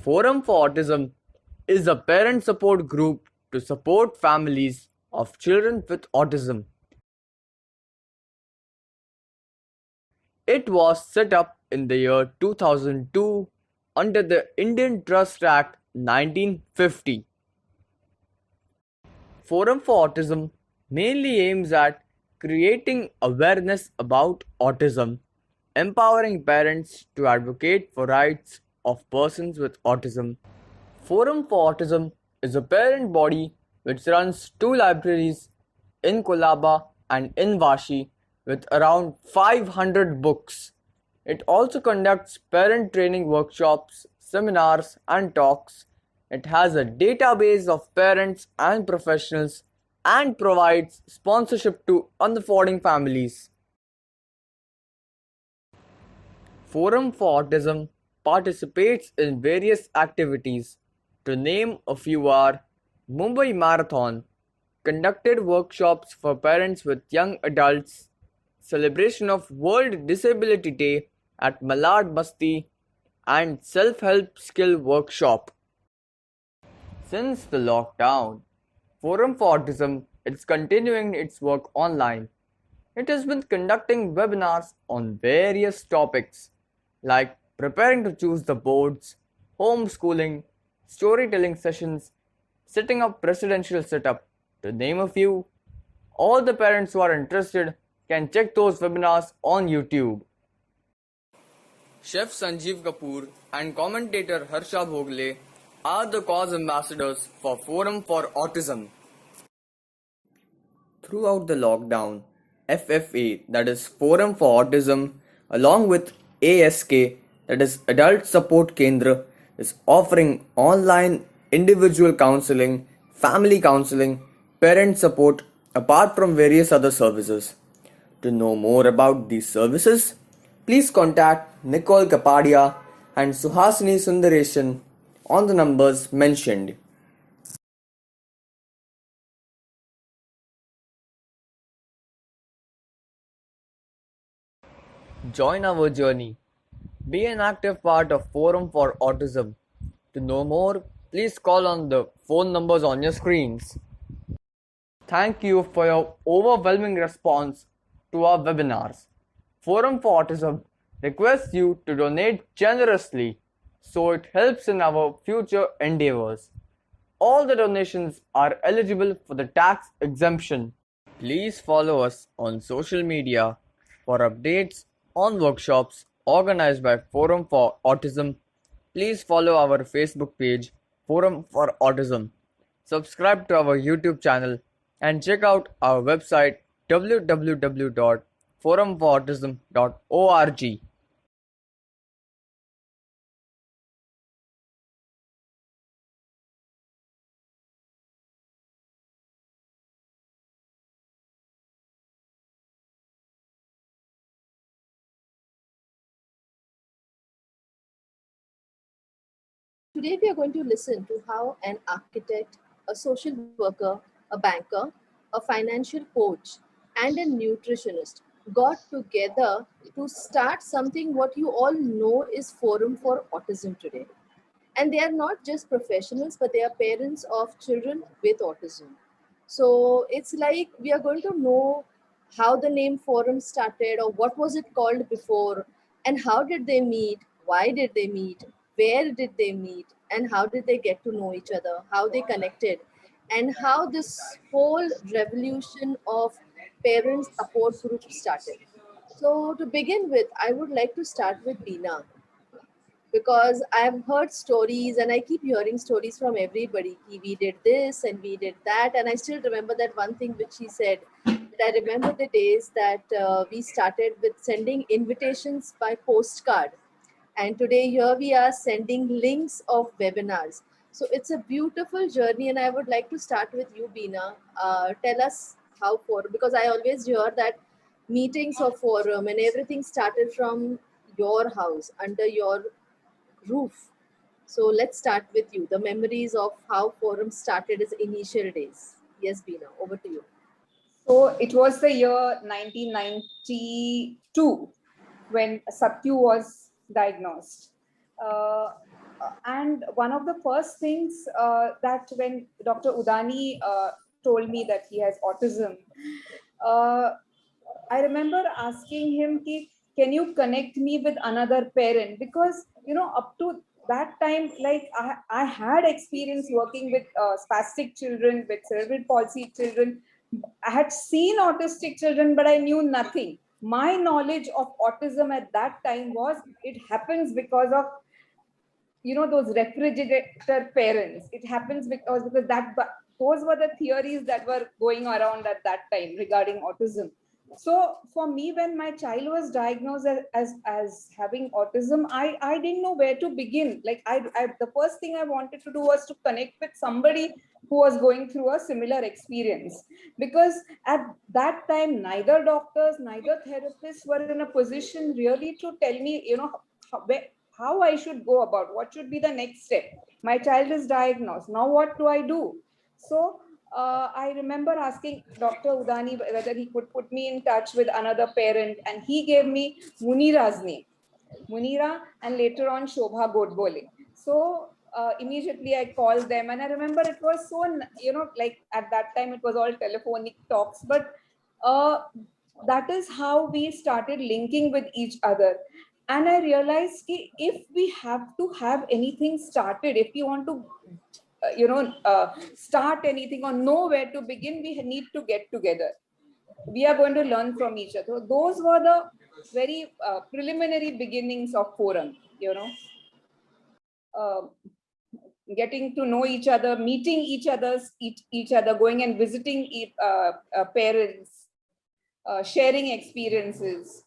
Forum for Autism is a parent support group to support families of children with autism. It was set up in the year 2002 under the Indian Trust Act 1950. Forum for Autism mainly aims at creating awareness about autism, empowering parents to advocate for rights of persons with autism. Forum for Autism is a parent body which runs two libraries in Kolaba and in Vashi with around 500 books. It also conducts parent training workshops, seminars, and talks. It has a database of parents and professionals and provides sponsorship to unaffording families. Forum for Autism participates in various activities. To name a few are Mumbai Marathon, conducted workshops for parents with young adults, celebration of World Disability Day at Malad Basti, and self-help skill workshop. Since the lockdown, Forum for Autism is continuing its work online. It has been conducting webinars on various topics like preparing to choose the boards, homeschooling, storytelling sessions, setting up residential setup, to name a few. All the parents who are interested can check those webinars on YouTube. Chef Sanjeev Kapoor and commentator Harsha Bhogle are the cause ambassadors for Forum for Autism. Throughout the lockdown, FFA, that is Forum for Autism, along with ASK, that is Adult Support Kendra, is offering online individual counseling, family counseling, parent support, apart from various other services. To know more about these services, please contact Nicole Kapadia and Suhasini Sundaresan on the numbers mentioned. Join our journey. Be an active part of Forum for Autism. To know more, please call on the phone numbers on your screens. Thank you for your overwhelming response to our webinars. Forum for Autism requests you to donate generously so it helps in our future endeavors. All the donations are eligible for the tax exemption. Please follow us on social media for updates on workshops organized by Forum for Autism. Please follow our Facebook page, Forum for Autism. Subscribe to our YouTube channel and check out our website www.forumforautism.org. Today, we are going to listen to how an architect, a social worker, a banker, a financial coach, and a nutritionist got together to start something what you all know is Forum for Autism today. And they are not just professionals, but they are parents of children with autism. So it's like we are going to know how the name forum started, or what was it called before, and how did they meet, why did they meet, where did they meet, and how did they get to know each other, how they connected, and how this whole revolution of parent support group started. So to begin with, I would like to start with Beena, because I've heard stories and I keep hearing stories from everybody. We did this and we did that, and I still remember that one thing which he said. That I remember the days that we started with sending invitations by postcard, and today here we are sending links of webinars. So it's a beautiful journey, and I would like to start with you, Beena. Tell us how forum, because I always hear that meetings of forum and everything started from your house under your roof. So let's start with you. The memories of how forum started its initial days. Yes, Beena, over to you. So it was the year 1992 when Satyu was diagnosed. and one of the first things that when Dr. Udani told me that he has autism, uh, I remember asking him, ki, can you connect me with another parent? Because, up to that time, like I had experience working with spastic children, with cerebral palsy children. I had seen autistic children, but I knew nothing. My knowledge of autism at that time was it happens because of those refrigerator parents. It happens because that those were the theories that were going around at that time regarding autism. So for me, when my child was diagnosed as having autism, I didn't know where to begin. Like I the first thing I wanted to do was to connect with somebody who was going through a similar experience, because at that time neither doctors, neither therapists were in a position really to tell me, how I should go about, what should be the next step. My child is diagnosed. Now what do I do? So I remember asking Dr. Udani whether he could put me in touch with another parent, and he gave me Munira's name. Munira, and later on Shobha Godbole. So immediately I called them, and I remember it was so, like at that time it was all telephonic talks, but uh, that is how we started linking with each other. And I realized that if we have to have anything started, if we want to start anything or know where to begin, we need to get together. We are going to learn from each other. Those were the very preliminary beginnings of forum, uh, getting to know each other, meeting each other, going and visiting parents, sharing experiences.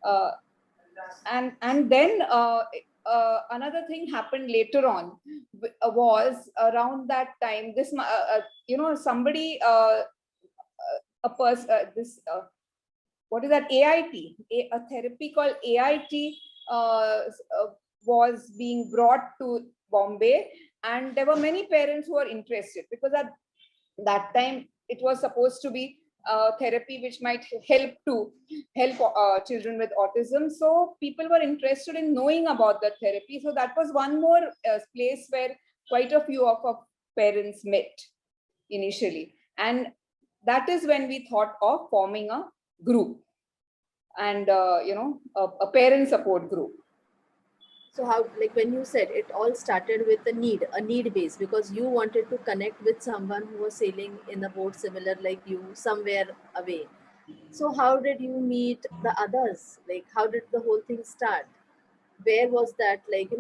uh, and then another thing happened later on, was around that time, this somebody a person this what is that, AIT, a therapy called AIT was being brought to Bombay, and there were many parents who were interested, because at that time it was supposed to be therapy which might help children with autism. So people were interested in knowing about the therapy. So that was one more place where quite a few of our parents met initially, and that is when we thought of forming a group, and a parent support group. So how, like when you said it all started with a need base, because you wanted to connect with someone who was sailing in a boat similar like you somewhere away. So how did you meet the others? Like how did the whole thing start? Where was that, like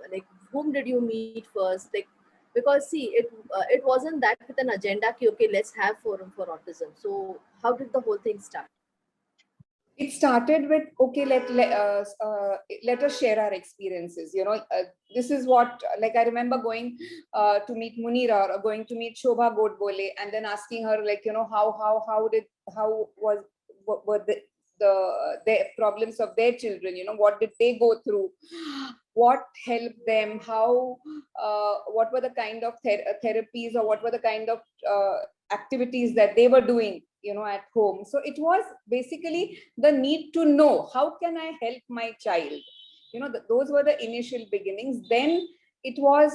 like whom did you meet first? Like, because see, it wasn't that with an agenda ki, okay, let's have forum for autism. So how did the whole thing start? It started with, okay, let us share our experiences. This is what, like I remember going to meet Munira, or going to meet Shobha Godbole, and then asking her, like, how was, what were the problems of their children, what did they go through, what helped them, how what were the kind of therapies, or what were the kind of activities that they were doing, at home. So it was basically the need to know, how can I help my child. Those were the initial beginnings. Then it was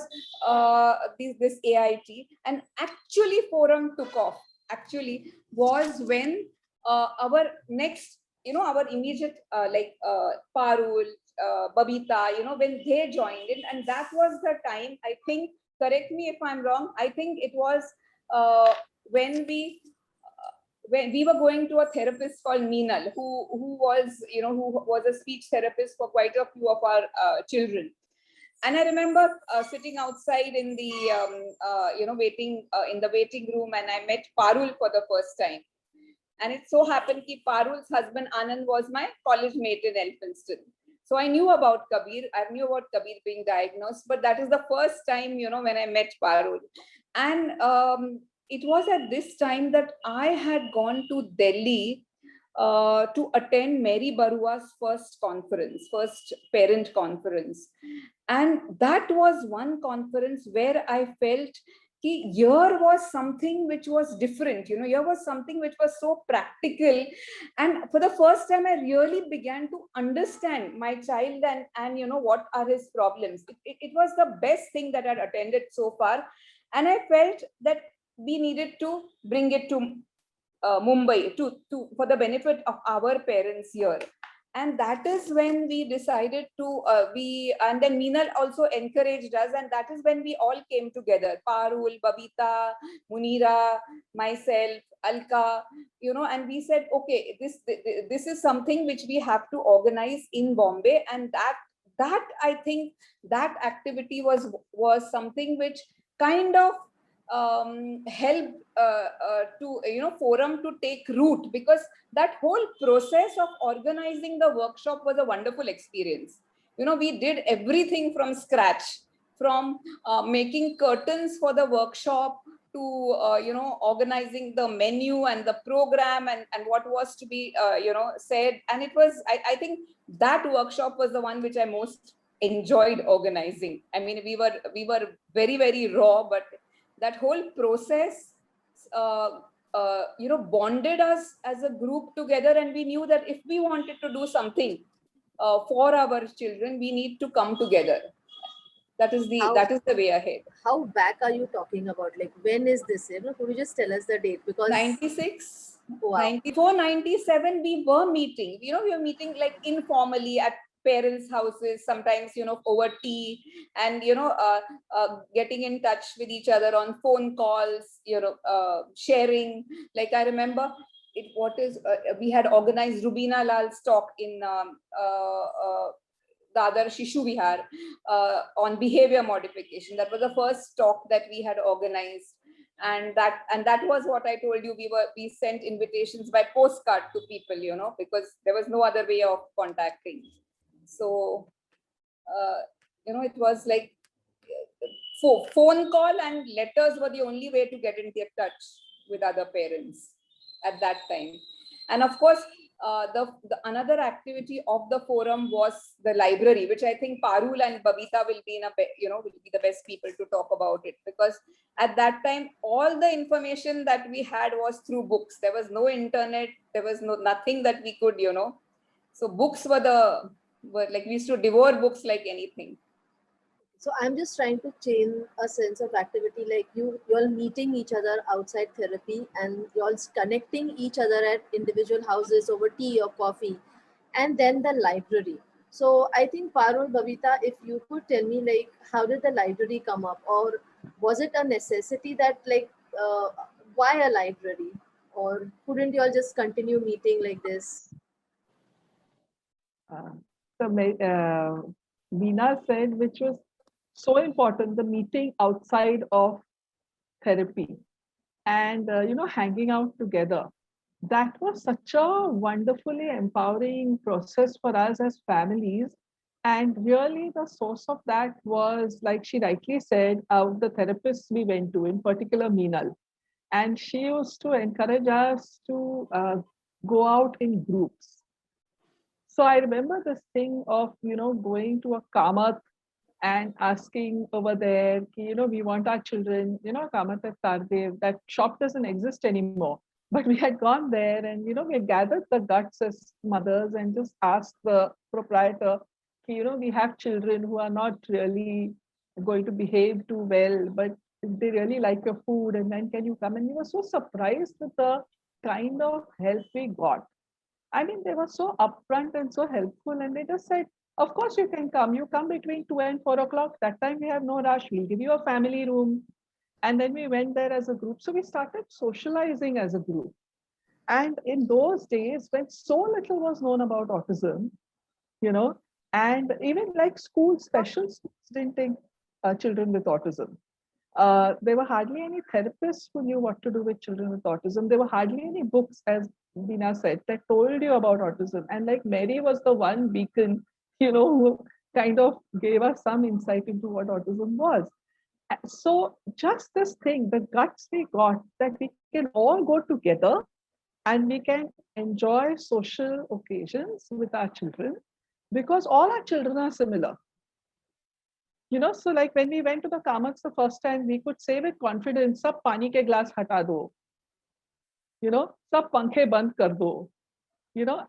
this AIT, and actually forum took off, actually, was when our next, our immediate Parul, Babita, when they joined in, and that was the time, I think, correct me if I'm wrong, I think it was when we were going to a therapist called Meenal, who was a speech therapist for quite a few of our children. And I remember sitting outside in the waiting in the waiting room, and I met Parul for the first time. And it so happened that Parul's husband Anand was my college mate in Elphinstone. So I knew about Kabir. I knew about Kabir being diagnosed, but that is the first time, when I met Parul. And it was at this time that I had gone to Delhi to attend Mary Barua's first parent conference. And that was one conference where I felt here was something which was different, here was something which was so practical. And for the first time, I really began to understand my child and what are his problems. It was the best thing that I'd attended so far. And I felt that we needed to bring it to Mumbai for the benefit of our parents here. And that is when we decided to and then Meenal also encouraged us, and that is when we all came together. Parul, Babita, Munira, myself, Alka, and we said, okay, this is something which we have to organize in Bombay. And that I think that activity was something which kind of helped to forum to take root, because that whole process of organizing the workshop was a wonderful experience. We did everything from scratch, from making curtains for the workshop to organizing the menu and the program and what was to be said. And it was, I think that workshop was the one which I most enjoyed organizing. I mean, we were very, very raw, but that whole process bonded us as a group together. And we knew that if we wanted to do something for our children, we need to come together. That is the way ahead. How back are you talking about? Like, when is this? Could you just tell us the date? Because 96, wow. 94, 97, we were meeting. We were meeting like informally at parents' houses, sometimes, over tea, and, getting in touch with each other on phone calls, sharing. Like, I remember we had organized Rubina Lal's talk in Dadar Shishu Vihar on behavior modification. That was the first talk that we had organized. And that was what I told you. We sent invitations by postcard to people, because there was no other way of contacting. So, it was like phone call and letters were the only way to get into touch with other parents at that time. And of course, the another activity of the forum was the library, which I think Parul and Babita will be will be the best people to talk about it, because at that time all the information that we had was through books. There was no internet. There was nothing that we could So books were like, we used to devour books like anything. So I'm just trying to change a sense of activity, like you all meeting each other outside therapy and you all connecting each other at individual houses over tea or coffee, and then the library. So I think Parul, Babita, if you could tell me, like, how did the library come up, or was it a necessity that, like, why a library, or couldn't you all just continue meeting like this? Veena said, which was so important, the meeting outside of therapy and hanging out together. That was such a wonderfully empowering process for us as families. And really the source of that was, like she rightly said, the therapists we went to, in particular Meenal. And she used to encourage us to go out in groups. So I remember this thing of, going to a Kamath and asking over there, we want our children, Kamath at Tardev, that shop doesn't exist anymore. But we had gone there and, we had gathered the guts as mothers and just asked the proprietor, we have children who are not really going to behave too well, but they really like your food. And then can you come? And we were so surprised with the kind of help we got. I mean, they were so upfront and so helpful. And they just said, of course you can come. You come between 2 and 4 o'clock. That time we have no rush. We'll give you a family room. And then we went there as a group. So we started socializing as a group. And in those days, when so little was known about autism, and even like special schools didn't take children with autism. There were hardly any therapists who knew what to do with children with autism. There were hardly any books, as Veena said, that told you about autism. And like Mary was the one beacon, who kind of gave us some insight into what autism was. So just this thing, the guts we got, that we can all go together and we can enjoy social occasions with our children, because all our children are similar. So like when we went to the Kamaks the first time, we could say with confidence, "Sab pani ke glass hata do," "Sab pankhe band kar do,"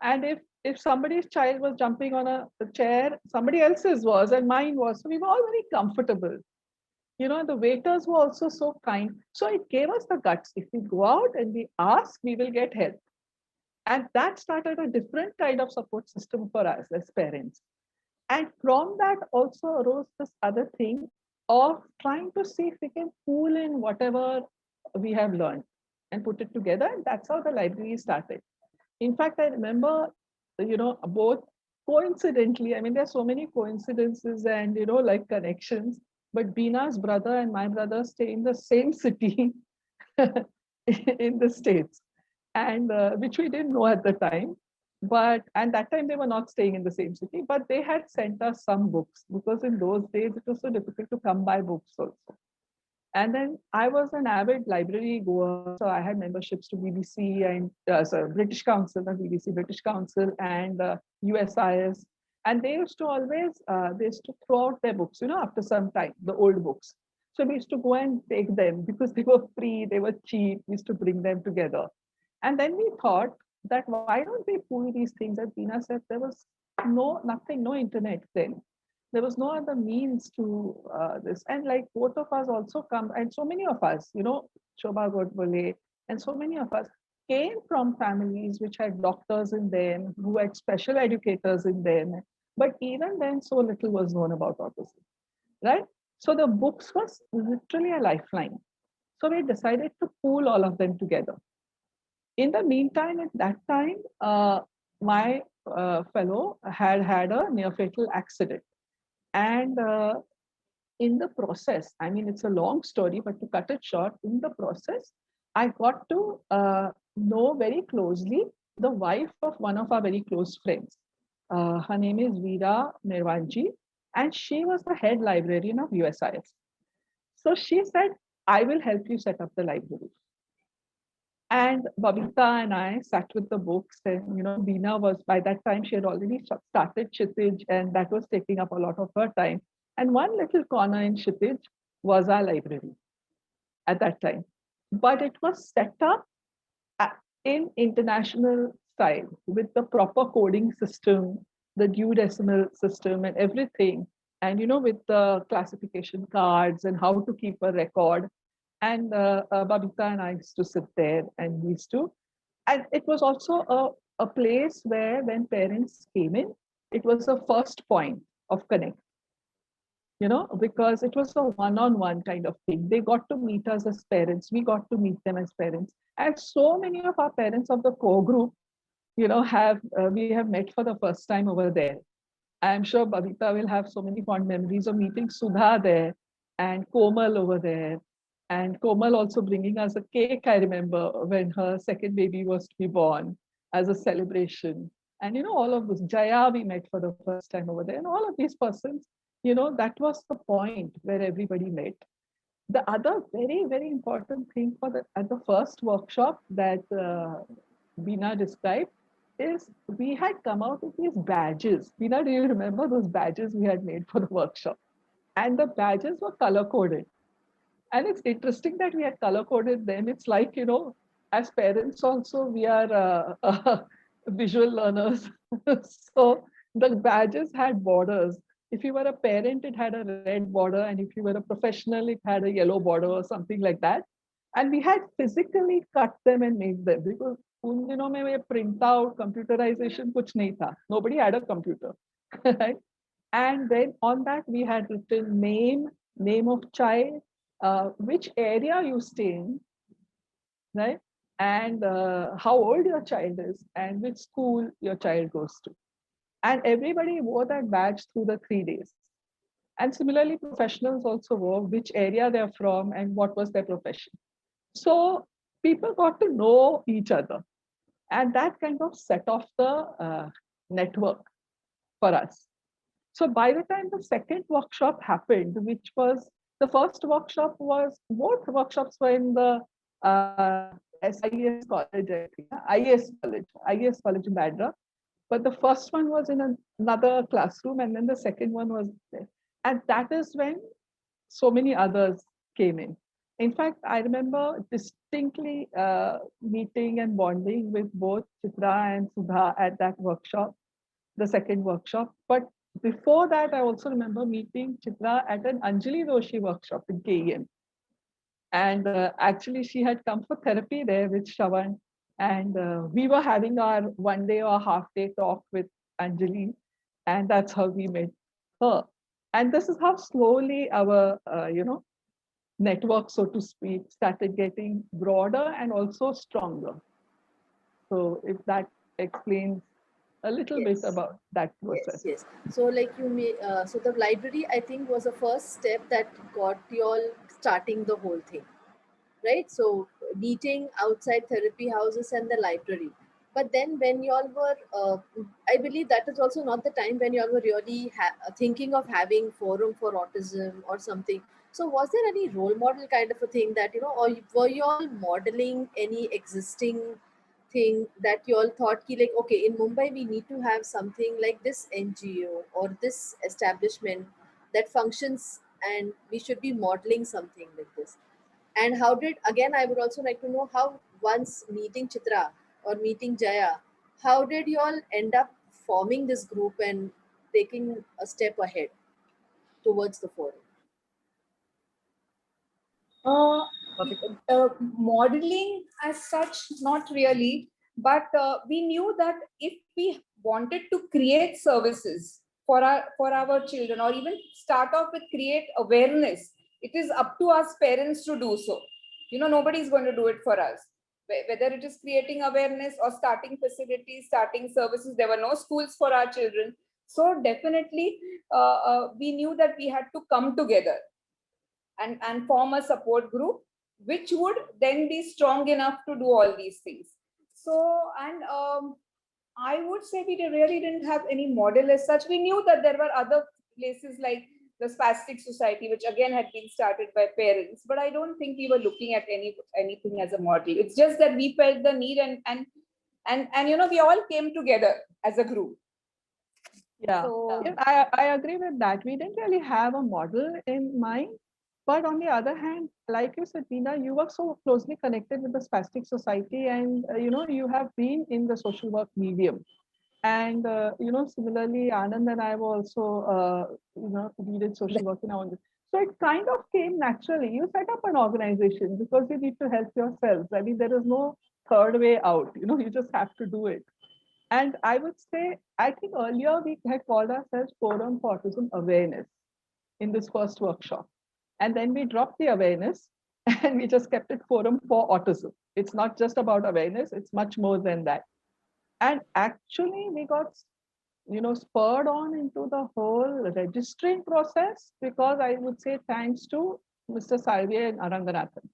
and if somebody's child was jumping on a chair, somebody else's was and mine was. So we were all very comfortable. The waiters were also so kind. So it gave us the guts. If we go out and we ask, we will get help. And that started a different kind of support system for us as parents. And from that also arose this other thing of trying to see if we can pool in whatever we have learned and put it together. And that's how the library started. In fact, I remember, both coincidentally, I mean, there's so many coincidences and, like connections, but Bina's brother and my brother stay in the same city in the States, and which we didn't know at the time. And that time they were not staying in the same city, but they had sent us some books because in those days it was so difficult to come by books also. And then I was an avid library goer, so I had memberships to BBC and British Council, not BBC, British Council and USIS. And they used to always, they used to throw out their books, after some time, the old books. So we used to go and take them because they were free, they were cheap, we used to bring them together. And then we thought that why don't we pool these things? As Dina said, there was nothing, no internet then. There was no other means to this. And like both of us also come, and so many of us, Shobha Godbole, and so many of us came from families which had doctors in them, who had special educators in them. But even then, so little was known about autism, right? So the books was literally a lifeline. So we decided to pool all of them together. In the meantime, at that time, my fellow had had a near fatal accident. And in the process, I mean, it's a long story, but to cut it short, in the process, I got to know very closely the wife of one of our very close friends. Her name is Veera Nirvanji, and she was the head librarian of USIS. So she said, I will help you set up the library. And Babita and I sat with the books, and Veena was, by that time she had already started Kshitij, and that was taking up a lot of her time. And one little corner in Kshitij was our library at that time. But it was set up in international style with the proper coding system, the due decimal system, and everything. And with the classification cards and how to keep a record. And Babita and I used to sit there and we used to. And it was also a place where when parents came in, it was a first point of connect. Because it was a one-on-one kind of thing. They got to meet us as parents. We got to meet them as parents. And so many of our parents of the core group, we have met for the first time over there. I'm sure Babita will have so many fond memories of meeting Sudha there and Komal over there. And Komal also bringing us a cake, I remember, when her second baby was to be born as a celebration. And, all of this. Jaya, we met for the first time over there. And all of these persons, that was the point where everybody met. The other very, very important thing at the first workshop that Veena described is we had come out with these badges. Veena, do you remember those badges we had made for the workshop? And the badges were color coded. And it's interesting that we had color coded them. It's like, as parents also, we are visual learners. So the badges had borders. If you were a parent, it had a red border. And if you were a professional, it had a yellow border or something like that. And we had physically cut them and made them because उन दिनों में ये print out computerization कुछ नहीं था. Nobody had a computer, right? And then on that we had written name of child, which area you stay in, right? And how old your child is and which school your child goes to. And everybody wore that badge through the 3 days. And similarly, professionals also wore which area they're from and what was their profession. So people got to know each other. And that kind of set off the network for us. So by the time the second workshop happened, which was the first workshop was, both workshops were in the SIES college, IES college in Bandra. But the first one was in another classroom, and then the second one was there. And that is when so many others came in. In fact, I remember distinctly meeting and bonding with both Chitra and Sudha at that workshop, the second workshop. But before that, I also remember meeting Chitra at an Anjali Doshi workshop in KEM. And actually, she had come for therapy there with Shravan. And we were having our 1 day or half day talk with Anjali. And that's how we met her. And this is how slowly our, network, so to speak, started getting broader and also stronger. So if that explains a little bit Yes. about that Yes, process. yes. So like you may, so the library I think was the first step that got you all starting the whole thing, right? So meeting outside therapy houses and the library. But then when you all were, I believe that is also not the time when you all were really thinking of having forum for autism or something. So was there any role model kind of a thing that, or were you all modeling any existing thing that you all thought ki like, okay, in Mumbai we need to have something like this NGO or this establishment that functions, and we should be modeling something like this. And how did, again, I would also like to know how, once meeting Chitra or meeting Jaya, how did you all end up forming this group and taking a step ahead towards the forum? Uh, Modeling as such, not really, but we knew that if we wanted to create services for our children, or even start off with create awareness, it is up to us parents to do so. Nobody is going to do it for us. Whether it is creating awareness or starting facilities, starting services, there were no schools for our children. So definitely, we knew that we had to come together and form a support group, which would then be strong enough to do all these things. So, and I would say we really didn't have any model as such. We knew that there were other places like the Spastic Society, which again had been started by parents, but I don't think we were looking at anything as a model. It's just that we felt the need, and we all came together as a group. Yeah, So yeah, I agree with that. We didn't really have a model in mind. But on the other hand, like you said, Tina, you were so closely connected with the Spastic Society, and you have been in the social work medium. And similarly, Anand and I were also, we did social work in our own. So it kind of came naturally. You set up an organization because you need to help yourselves. I mean, there is no third way out. You just have to do it. And I would say, I think earlier we had called ourselves Forum for Autism Awareness in this first workshop. And then we dropped the awareness and we just kept it Forum for Autism. It's not just about awareness, it's much more than that. And actually, we got spurred on into the whole registering process because I would say thanks to Mr. Salve and Aranganathan.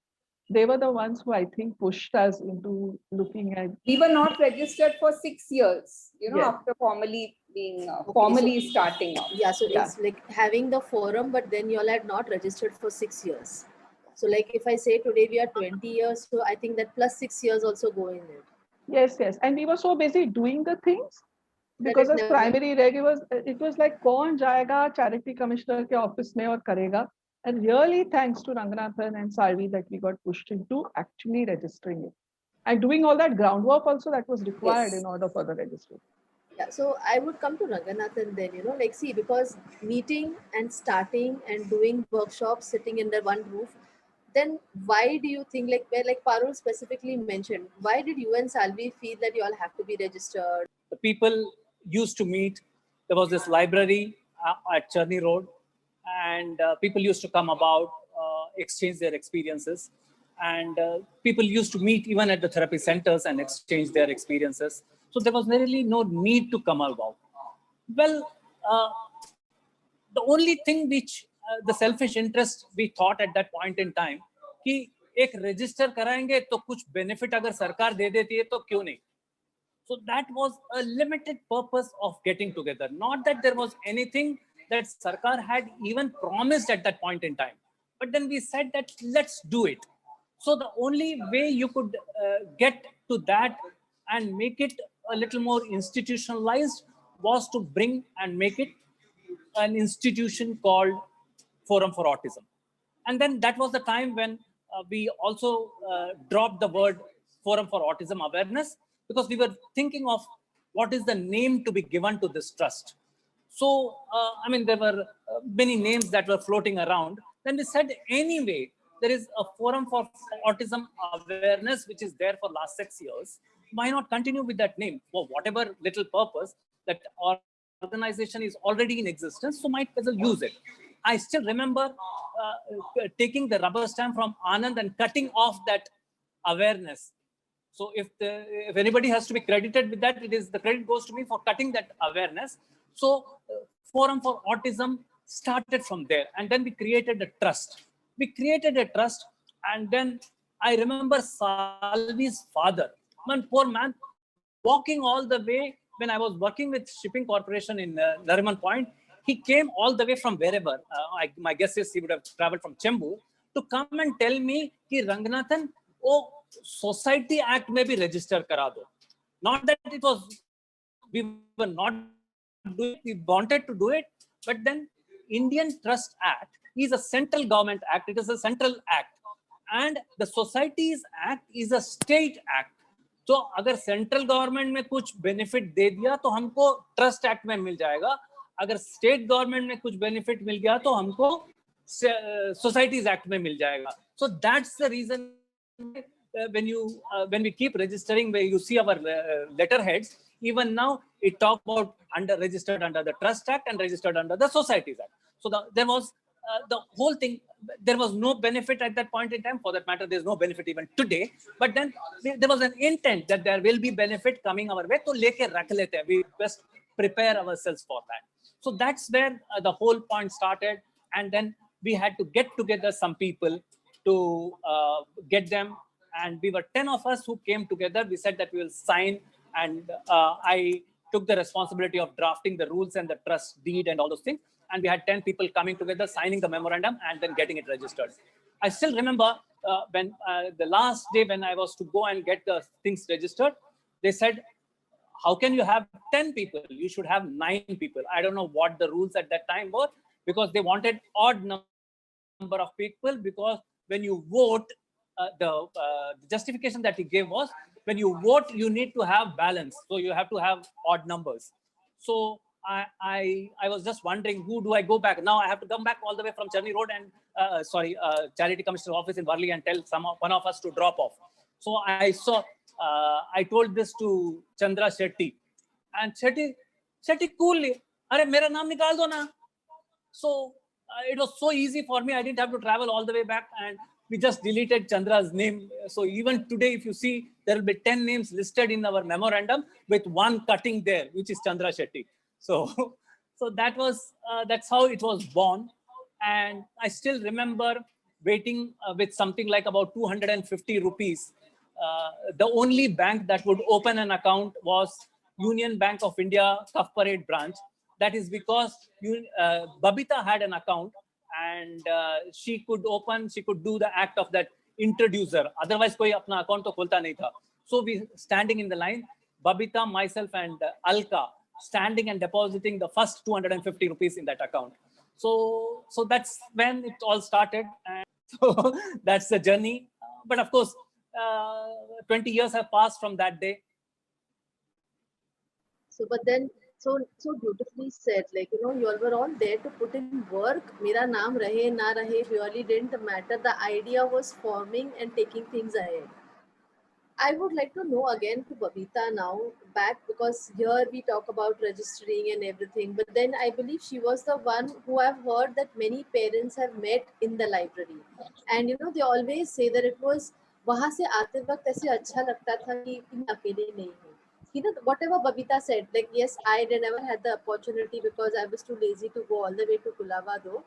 They were the ones who I think pushed us into looking at. we were not registered for 6 years, Yes. after formally being Okay, so- starting off. Yeah, so Yeah. it's like having the forum, but then you all had not registered for 6 years. So like if I say today we are 20 years, so I think that plus 6 years also go in it. Yes, yes. And we were so busy doing the things because it as never- primary reg, it was like kaun jayega charity commissioner ke office mein aur karega. And really thanks to Ranganathan and Salvi that we got pushed into actually registering it. And doing all that groundwork also that was required Yes. in order for the registry. Yeah, so I would come to Ranganathan then, like see, because meeting and starting and doing workshops sitting under one roof, then why do you think, like where like Parul specifically mentioned, why did you and Salvi feel that you all have to be registered? The people used to meet. There was this library at Cherny Road, and people used to come about, exchange their experiences. And people used to meet even at the therapy centers and exchange their experiences. So there was really no need to come about. Well, the only thing which the selfish interest we thought at that point in time कि एक register कराएंगे तो कुछ benefit अगर सरकार दे देती है तो क्यों नहीं. So that was a limited purpose of getting together. Not that there was anything that Sarkar had even promised at that point in time. But then we said that let's do it. So the only way you could get to that and make it a little more institutionalized was to bring and make it an institution called Forum for Autism. And then that was the time when we also dropped the word Forum for Autism Awareness, because we were thinking of what is the name to be given to this trust. So, I mean, there were many names that were floating around. Then we said, anyway, there is a Forum for Autism Awareness, which is there for last 6 years. Why not continue with that name for whatever little purpose that organization is already in existence? So might as well use it. I still remember taking the rubber stamp from Anand and cutting off that awareness. So if anybody has to be credited with that, it is the credit goes to me for cutting that awareness. So Forum for Autism started from there, and then we created a trust. We created a trust, and then I remember Salvi's father, man, poor man, walking all the way when I was working with Shipping Corporation in Nariman Point. He came all the way from wherever. My guess is he would have traveled from Chembur to come and tell me, "Ki Ranganathan, oh, Society Act may be registered kara do." Not that it was, we were not doing, we wanted to do it, but then Indian Trust Act is a central government act. It is a central act, and the Societies Act is a state act. तो अगर central government में कुछ benefit दे दिया तो हमको trust act में मिल जाएगा, अगर स्टेट गवर्नमेंट में कुछ बेनिफिट मिल गया तो हमको सोसाइटीज एक्ट में मिल जाएगा. So that's the reason when we keep registering, where you see our letterheads, even now it talk about registered under the Trust Act and registered under the Societies Act. So there was the whole thing, there was no benefit at that point in time. For that matter, there's no benefit even today. But then there was an intent that there will be benefit coming our way. So leke rakh lete hain. We best prepare ourselves for that. So that's where the whole point started. And then we had to get together some people to get them. And we were 10 of us who came together. We said that we will sign. And I took the responsibility of drafting the rules and the trust deed and all those things. And we had 10 people coming together, signing the memorandum and then getting it registered. I still remember when the last day when I was to go and get the things registered, they said, how can you have 10 people? You should have 9 people. I don't know what the rules at that time were, because they wanted odd number of people, because when you vote, the justification that he gave was, when you vote, you need to have balance. So you have to have odd numbers. So I was just wondering, who do I go back? Now I have to come back all the way from Charni Road and, Charity Commissioner office in Worli and tell one of us to drop off. So I told this to Chandra Shetty. And Shetty coolly, "Arey, mera naam nikal do na." So it was so easy for me. I didn't have to travel all the way back, and we just deleted Chandra's name. So even today, if you see, there will be 10 names listed in our memorandum with one cutting there, which is Chandra Shetty. So that's how it was born. And I still remember waiting with something like about 250 rupees. The only bank that would open an account was Union Bank of India, Cuff Parade branch. That is because Babita had an account, and she could do the act of that introducer. Otherwise, koi apna account to khulta nahi tha. So we standing in the line, Babita, myself, and Alka, standing and depositing the first 250 rupees in that account. So that's when it all started. And so that's the journey. But of course, 20 years have passed from that day. So, but then, so beautifully said, like, you all were all there to put in work. Mera naam rahe, na rahe, really didn't matter. The idea was forming and taking things ahead. I would like to know again to Babita now, back, because here we talk about registering and everything, but then I believe she was the one who I've heard that many parents have met in the library. And they always say that it was, वहाँ से आते वक्त ऐसे अच्छा लगता था कि मैं अकेले नहीं हूँ. Whatever Babita said, like, yes, I never had the opportunity because I was too lazy to go all the way to Kulava though.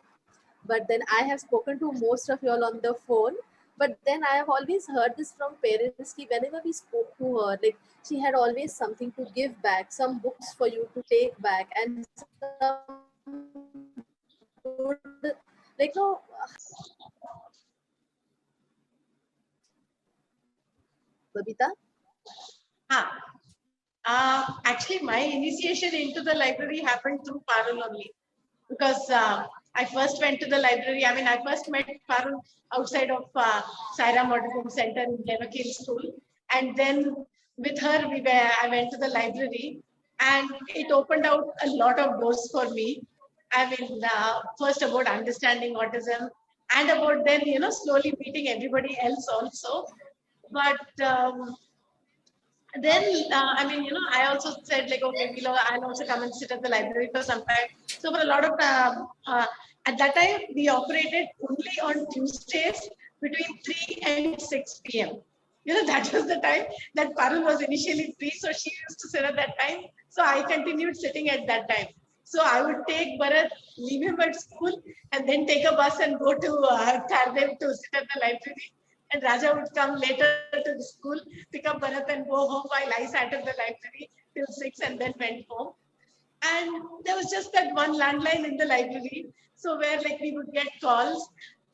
But then I have spoken to most of you all on the phone. But then I have always heard this from parents, ki whenever we spoke to her, like, she had always something to give back, some books for you to take back, and some good, like, no. Babita? Actually, my initiation into the library happened through Parul only. because I first went to the library. I mean, I first met Parul outside of Sairam Autism Center in Levakin School. And then with her, I went to the library, and it opened out a lot of doors for me. I mean, first about understanding autism, and about then, slowly meeting everybody else also. But then I also said, like, okay, I'll also come and sit at the library for some time. So for a lot of at that time we operated only on Tuesdays between 3 and 6 p.m. That was the time that Parul was initially free, so she used to sit at that time, so I continued sitting at that time. So I would take Bharat, leave him at school, and then take a bus and go to Tardev to sit at the library. And Raja would come later to the school, pick up Bharat and go home, while I sat at the library till 6 and then went home. And there was just that one landline in the library. So where, like, we would get calls,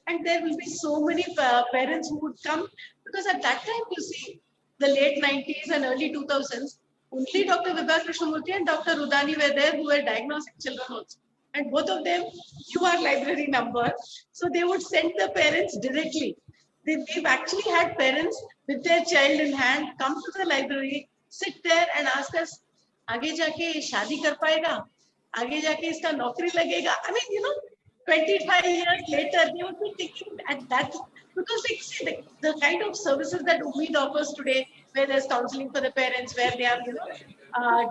and there will be so many parents who would come, because at that time, you see, the late 90s and early 2000s, only Dr. Vibha Krishnamurthy and Dr. Rudani were there, who were diagnosing children also. And both of them knew our library number. So they would send the parents directly. We've actually had parents with their child in hand come to the library, sit there and ask us, आगे जाके शादी कर पाएगा, आगे जाके इसका नौकरी लगेगा. I mean, 25 years later, they would be thinking at that, because, like, see, the kind of services that Umeed offers today, where there's counseling for the parents, where they are,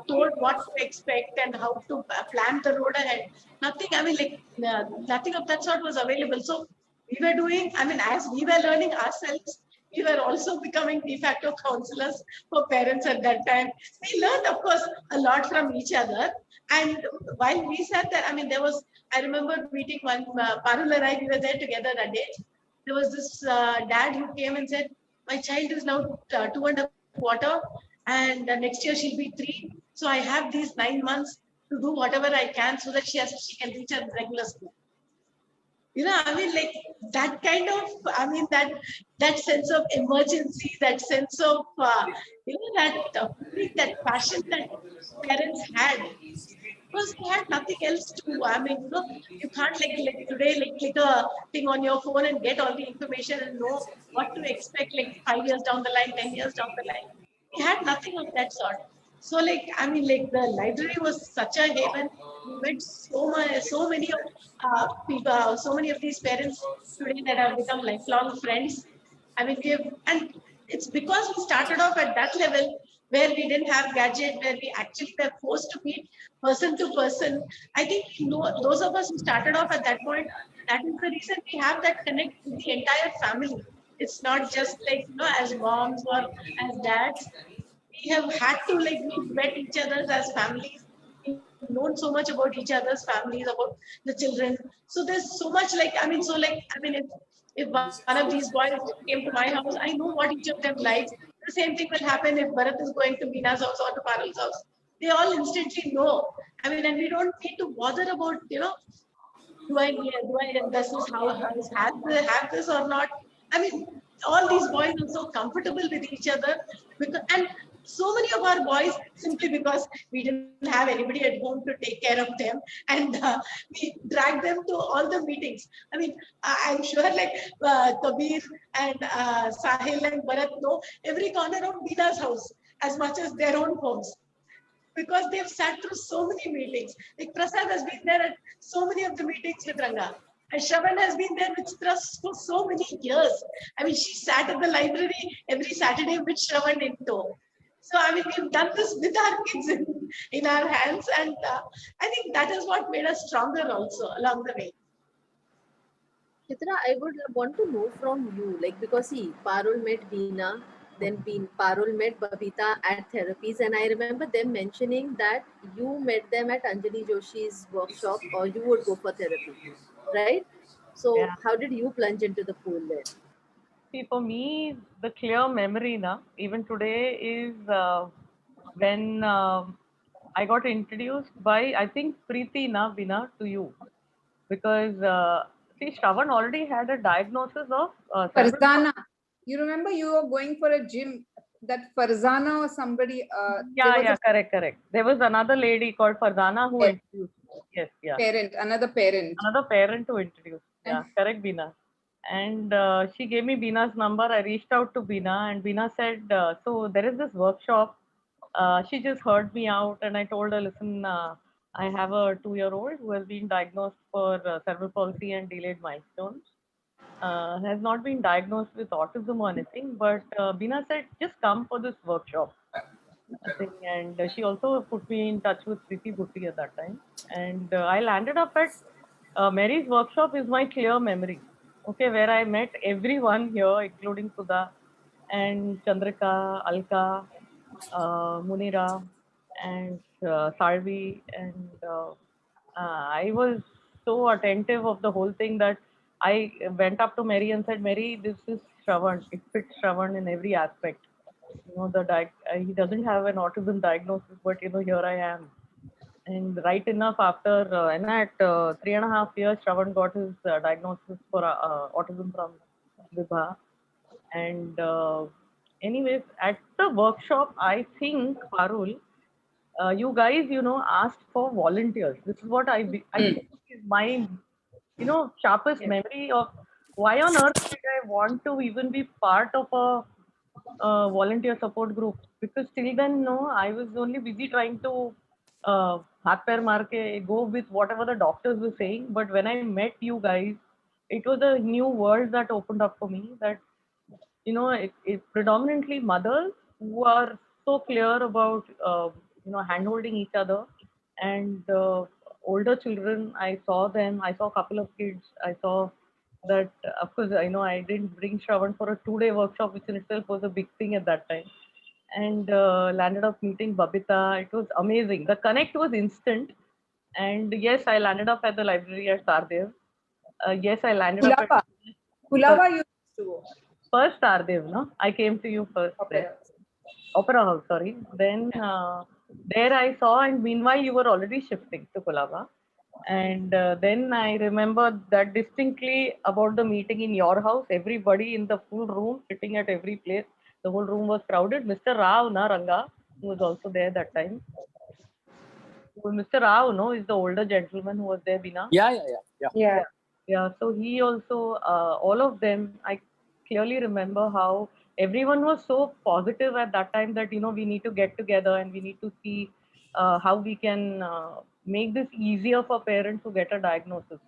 told what to expect and how to plan the road ahead. Nothing, I mean, like, nothing of that sort was available. So we were doing, I mean, as we were learning ourselves, we were also becoming de facto counselors for parents at that time. We learned, of course, a lot from each other. And while we sat there, I mean, I remember meeting one, Parul and I, we were there together that day. There was this dad who came and said, my child is now 2.25, and next year she'll be 3. So I have these 9 months to do whatever I can so that she can reach a regular school. I mean, like, that kind of, I mean, that sense of emergency, that sense of, that passion that parents had, because they had nothing else to do. I mean, you can't, like today, like, click a thing on your phone and get all the information and know what to expect, like, 5 years down the line, 10 years down the line. We had nothing of that sort. So, like, I mean, like, the library was such a haven. We met so many of people, so many of these parents today that have become lifelong friends. I mean, and it's because we started off at that level, where we didn't have gadget, where we actually were forced to meet person to person. I think, those of us who started off at that point, that is the reason we have that connect with the entire family. It's not just like, as moms or as dads. We have had to, like, we've met each other as families. We've known so much about each other's families, about the children. So there's so much, like, I mean, so, like, I mean, if one of these boys came to my house, I know what each of them likes. The same thing will happen if Bharat is going to Meena's house or to Parul's house. They all instantly know. I mean, and we don't need to bother about, does this house have this or not? I mean, all these boys are so comfortable with each other, and so many of our boys, simply because we didn't have anybody at home to take care of them, and we dragged them to all the meetings. I mean, I'm sure, like, Kabir and Sahil and Bharat know every corner of Beena's house as much as their own homes, because they've sat through so many meetings. Like, Prasad has been there at so many of the meetings with Ranga. And Shravan has been there with Trust for so many years. I mean, she sat at the library every Saturday with Shravan in tow. So, I mean, we've done this with our kids in our hands. And I think that is what made us stronger also along the way. Chitra, I would want to know from you, like, because see, Parul met Veena, then Parul met Babita at therapies, and I remember them mentioning that you met them at Anjali Joshi's workshop, or you would go for therapy, right? So, Yeah. how did you plunge into the pool then? See, for me, the clear memory now, even today, is when I got introduced by, I think, Preeti na Bina to you. Because, see, Shravan already had a diagnosis of cerebral Farzana. You remember you were going for a gym, that Farzana or somebody. Yeah, correct. There was another lady called Farzana who Yes. introduced. Yes, yeah. Parent, another parent. Another parent to introduce. Yeah, correct, Bina. And she gave me Bina's number. I reached out to Bina, and Bina said, "So there is this workshop." She just heard me out, and I told her, "Listen, I have a 2-year-old who has been diagnosed for cerebral palsy and delayed milestones. Has not been diagnosed with autism or anything, but Bina said, just come for this workshop." I think, and she also put me in touch with Preeti Bhutti at that time. And I landed up at Mary's workshop is my clear memory. Okay, where I met everyone here, including Sudha and Chandrika, Alka, Munira, and Sarvi. And I was so attentive of the whole thing that I went up to Mary and said, Mary, this is Shravan. It fits Shravan in every aspect. He doesn't have an autism diagnosis, but here I am. And right enough after and at 3.5 years, Shravan got his diagnosis for autism from Vibha. And anyways, at the workshop, I think Parul, you guys, asked for volunteers. This is what I think is my, sharpest memory of why on earth did I want to even be part of a volunteer support group, because till then, no, I was only busy trying to haath pair maar ke go with whatever the doctors were saying. But when I met you guys, it was a new world that opened up for me. That it's predominantly mothers who are so clear about handholding each other, and older children. I saw them. I saw a couple of kids. I saw that, of course, I know I didn't bring Shravan for a 2-day workshop, which in itself was a big thing at that time. And landed up meeting Babita. It was amazing. The connect was instant. And yes, I landed up at the library at Sardev. Yes, I landed up at Kulava you used to go. first Sardev, no? I came to you first there. Opera House, sorry. Then there I saw, and meanwhile you were already shifting to Kulava. And then I remember that distinctly about the meeting in your house. Everybody in the full room, sitting at every place. The whole room was crowded. Mr. Rao, na Ranga, who was also there that time. Well, Mr. Rao, no, is the older gentleman who was there, Bina. Yeah. Yeah. Yeah, so he also, all of them, I clearly remember how everyone was so positive at that time that, we need to get together and we need to see how we can make this easier for parents to get a diagnosis.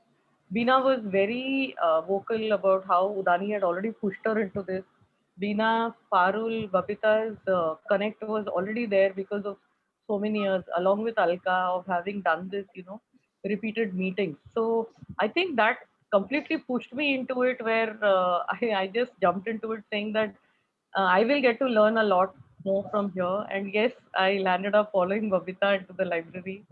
Bina was very vocal about how Udani had already pushed her into this. Bina, Parul, Babita's connect was already there because of so many years, along with Alka, of having done this, repeated meetings. So I think that completely pushed me into it, where I just jumped into it saying that I will get to learn a lot more from here. And yes, I landed up following Babita into the library.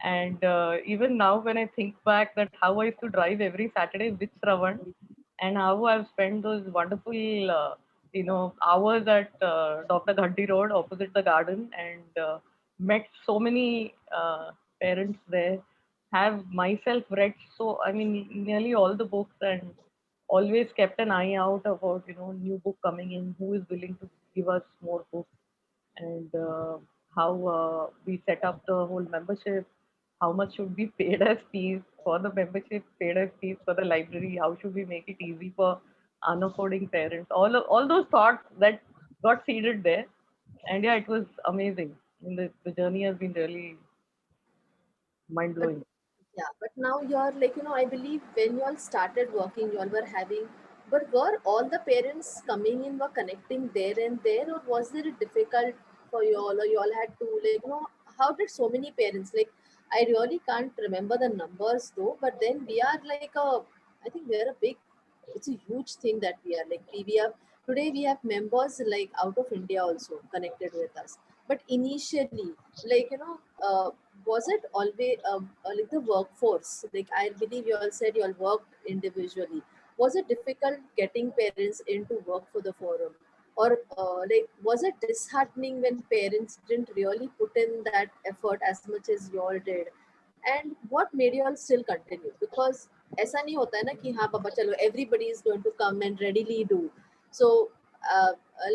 And even now, when I think back that how I used to drive every Saturday with Shravan, and how I've spent those wonderful, hours at Dr. Ghanti Road opposite the garden, and met so many parents there, have myself read, so I mean, nearly all the books, and always kept an eye out about, new book coming in, who is willing to give us more books, and how we set up the whole membership, how much should be paid as fees for the membership, paid as fees for the library, how should we make it easy for unaffording parents, all those thoughts that got seeded there. And yeah, it was amazing. And the journey has been really mind But blowing. yeah, but now you're like, I believe when you all started working, you all were having, but were all the parents coming in, were connecting there and there, or was it difficult for you all, or you all had to, like, how did so many parents, like, I really can't remember the numbers though, but then we are like I think we are a big, it's a huge thing that we are like, we have, today we have members like out of India also connected with us. But initially, like, was it always like the workforce? Like I believe you all said you all worked individually. Was it difficult getting parents in to work for the forum, or like was it disheartening when parents didn't really put in that effort as much as you all did? And what made you all still continue? Because ऐसा नहीं होता है ना कि हाँ पापा चलो everybody is going to come and readily do. So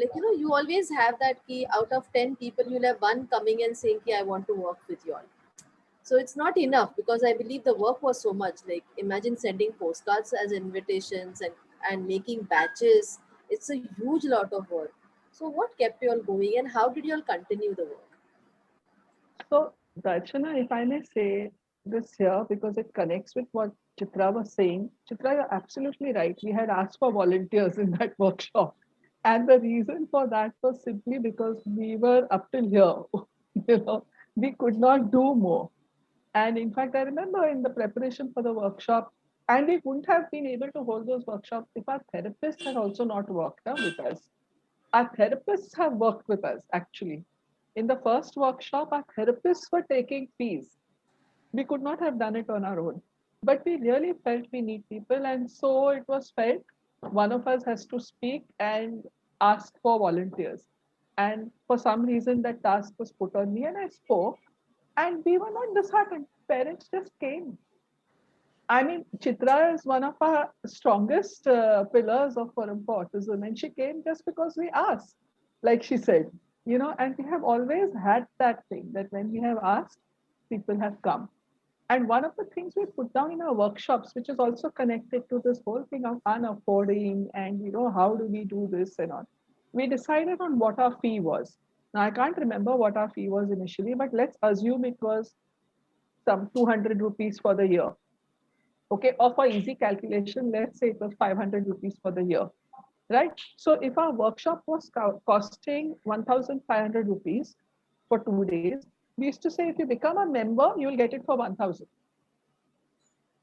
like you always have that key out of 10 people you'll have one coming and saying कि I want to work with you all. So it's not enough, because I believe the work was so much. Like, imagine sending postcards as invitations and making batches. It's a huge lot of work. So what kept you all going, and how did you all continue the work? So, Darshana, if I may say this here, because it connects with what Chitra was saying. Chitra, you're absolutely right. We had asked for volunteers in that workshop. And the reason for that was simply because we were up till here. We could not do more. And in fact, I remember in the preparation for the workshop, and we wouldn't have been able to hold those workshops if our therapists had also not worked out with us. Our therapists have worked with us actually. In the first workshop, our therapists were taking fees. We could not have done it on our own. But we really felt we need people, and so it was felt one of us has to speak and ask for volunteers. And for some reason, that task was put on me, and I spoke, and we were not disheartened. Parents just came. I mean, Chitra is one of our strongest pillars of Forum for Autism, and she came just because we asked, like she said, and we have always had that thing that when we have asked, people have come. And one of the things we put down in our workshops, which is also connected to this whole thing of unaffording and, how do we do this and all, we decided on what our fee was. Now, I can't remember what our fee was initially, but let's assume it was some 200 rupees for the year. Okay, or for easy calculation, let's say it was 500 rupees for the year, right? So if our workshop was costing 1,500 rupees for 2 days, we used to say if you become a member, you will get it for 1,000.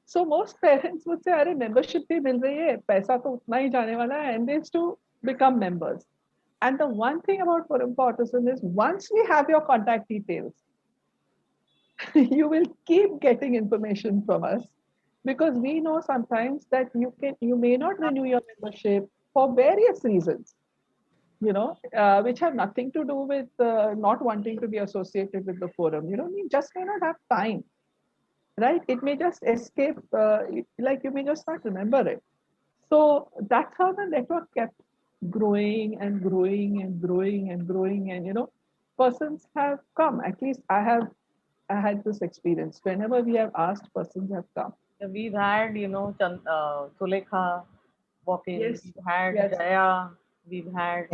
So most parents would say, "अरे membership भी मिल रही है, पैसा तो उतना ही जाने वाला है," and they used to become members. And the one thing about Forum for Autism is once we have your contact details, you will keep getting information from us, because we know sometimes that you may not renew your membership for various reasons, which have nothing to do with not wanting to be associated with the forum. You just may not have time, right? It may just escape, like you may just not remember it. So that's how the network kept growing and growing and growing and growing. And persons have come. At least I had this experience. Whenever we have asked, persons have come. We've had, Sulekha walk in, Yes. we've had Yes. Jaya, we've had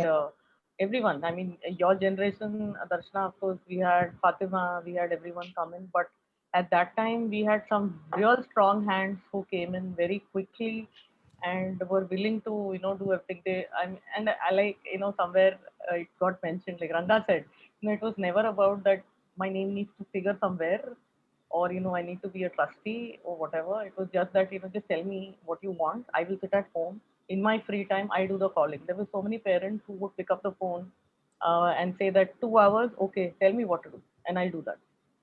everyone. I mean, your generation, Darshana, of course, we had Fatima, we had everyone come in. But at that time, we had some real strong hands who came in very quickly and were willing to, do everything. And I like, somewhere it got mentioned, like Ranga said, it was never about that my name needs to figure somewhere, or I need to be a trustee or whatever. It was just that just tell me what you want. I will sit at home in my free time. I do the calling. There were so many parents who would pick up the phone and say that 2 hours, okay, tell me what to do, and I'll do that.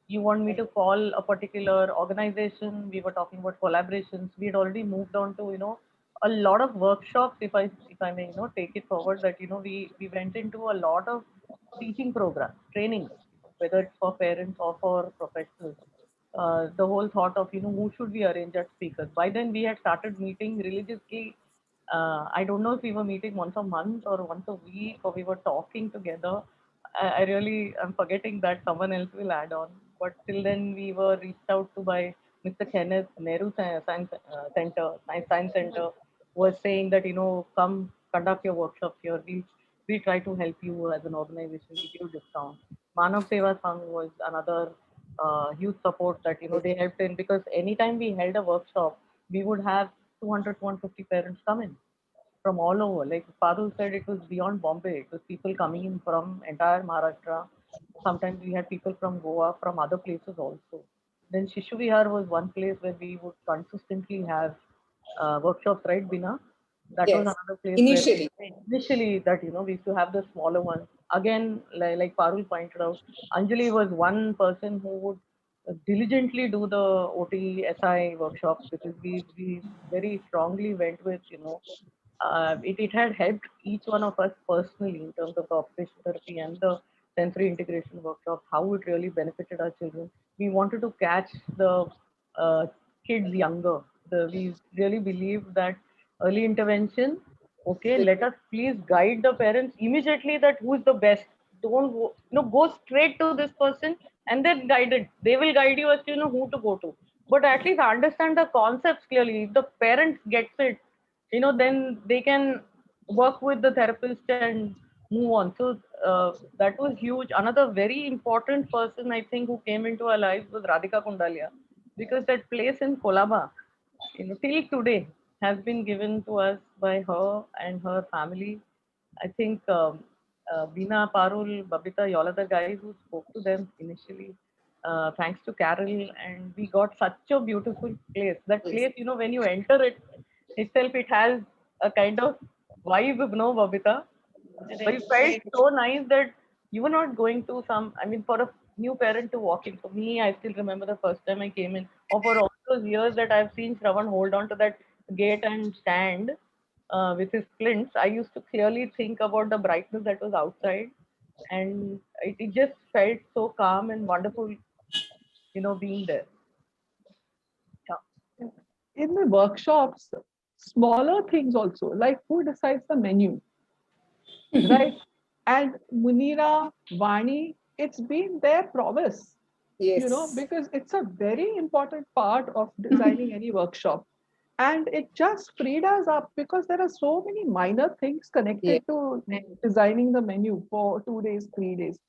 You want me to call a particular organization? We were talking about collaborations. We had already moved on to a lot of workshops. If I may take it forward, that we went into a lot of teaching programs, training, whether it's for parents or for professionals. The whole thought of who should we arrange as speakers. By then we had started meeting religiously. I don't know if we were meeting once a month or once a week, or we were talking together. I really am forgetting that, someone else will add on. But till then we were reached out to by Mr. Kenneth, Nehru Science Center was saying that come conduct your workshops here. We try to help you as an organization. We give discount. Manav Seva Sangh was another huge support that they helped in, because anytime we held a workshop, we would have 200 250 parents come in from all over. Like Parul said, it was beyond Bombay. It was people coming in from entire Maharashtra. Sometimes we had people from Goa, from other places also. Then Shishu Vihar was one place where we would consistently have workshops, right, Bina? That was Yes. another place Initially. where initially that we used to have the smaller ones. Again, like Parul pointed out, Anjali was one person who would diligently do the OT SI workshops, because we very strongly went with it had helped each one of us personally in terms of the occupational therapy and the sensory integration workshops, how it really benefited our children. We wanted to catch the uh, kids younger. We really believe that early intervention, okay, let us please guide the parents immediately that who is the best. Don't go, go straight to this person and then guided. They will guide you as to who to go to. But at least understand the concepts clearly. If the parent gets it, then they can work with the therapist and move on. So that was huge. Another very important person I think who came into our lives was Radhika Kundalia, because that place in Kolaba, till today has been given to us by her and her family. I think Veena, Parul, Babita, all other guys who spoke to them initially, thanks to Carol, and we got such a beautiful place. That place, when you enter it itself, it has a kind of vibe, Babita. But it felt so nice that you were not going to for a new parent to walk in. For me, I still remember the first time I came in, or for all those years that I've seen Shravan hold on to that gate and stand with his splints, I used to clearly think about the brightness that was outside. And it just felt so calm and wonderful, being there. Yeah. In the workshops, smaller things also, like who decides the menu, right? And Munira, Vani, it's been their promise, Yes. because it's a very important part of designing any workshop. And it just freed us up because there are so many minor things connected to designing the menu for 2 days, 3 days.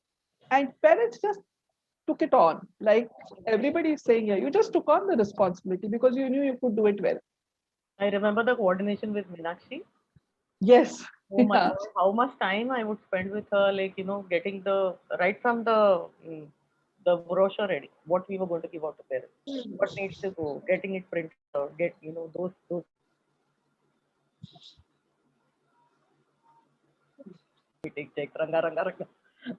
And parents just took it on. Like everybody is saying here, you just took on the responsibility because you knew you could do it well. I remember the coordination with Meenakshi. Yes. Oh my God, how much time I would spend with her, getting right from the brochure ready, what we were going to give out to parents, what needs to go, getting it printed out, those take ranga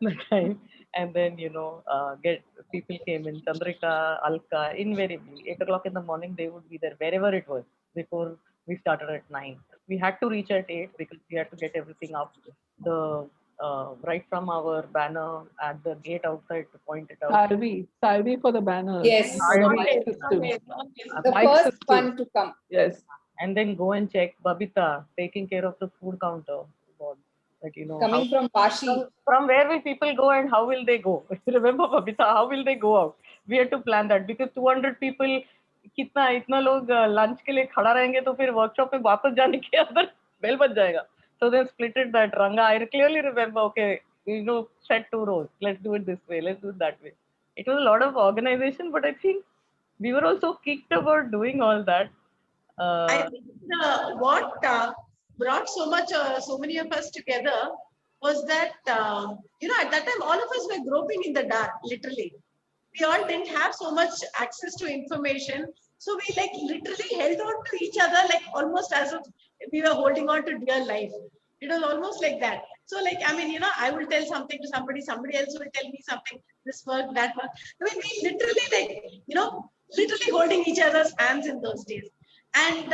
the time, and then get people came in, Chandrika, Alka, invariably 8 o'clock in the morning they would be there wherever it was before we started at 9. We had to reach at 8 because we had to get everything up the right from our banner at the gate outside to point it out. Salvi for the banners. Yes. For the Salvi. mic system. The Mic first system. one to come. Yes. And then go and check Babita taking care of the food counter. God, Coming from Vashi. From where will people go and how will they go? Remember, Babita, how will they go out? We had to plan that because 200 people, इतना लोग lunch के लिए खड़ा रहेंगे तो फिर workshop में वापस जाने के अंदर bell बज जाएगा. So they split it that Ranga. I clearly remember, okay, set 2 rows. Let's do it this way. Let's do it that way. It was a lot of organization, but I think we were also kicked about doing all that. I think what brought so many of us together was that, at that time, all of us were groping in the dark, literally. We all didn't have so much access to information. So we literally held on to each other, almost as if we were holding on to dear life. It was almost like that. So I will tell something to somebody else will tell me something, this work, that work. We literally literally holding each other's hands in those days. And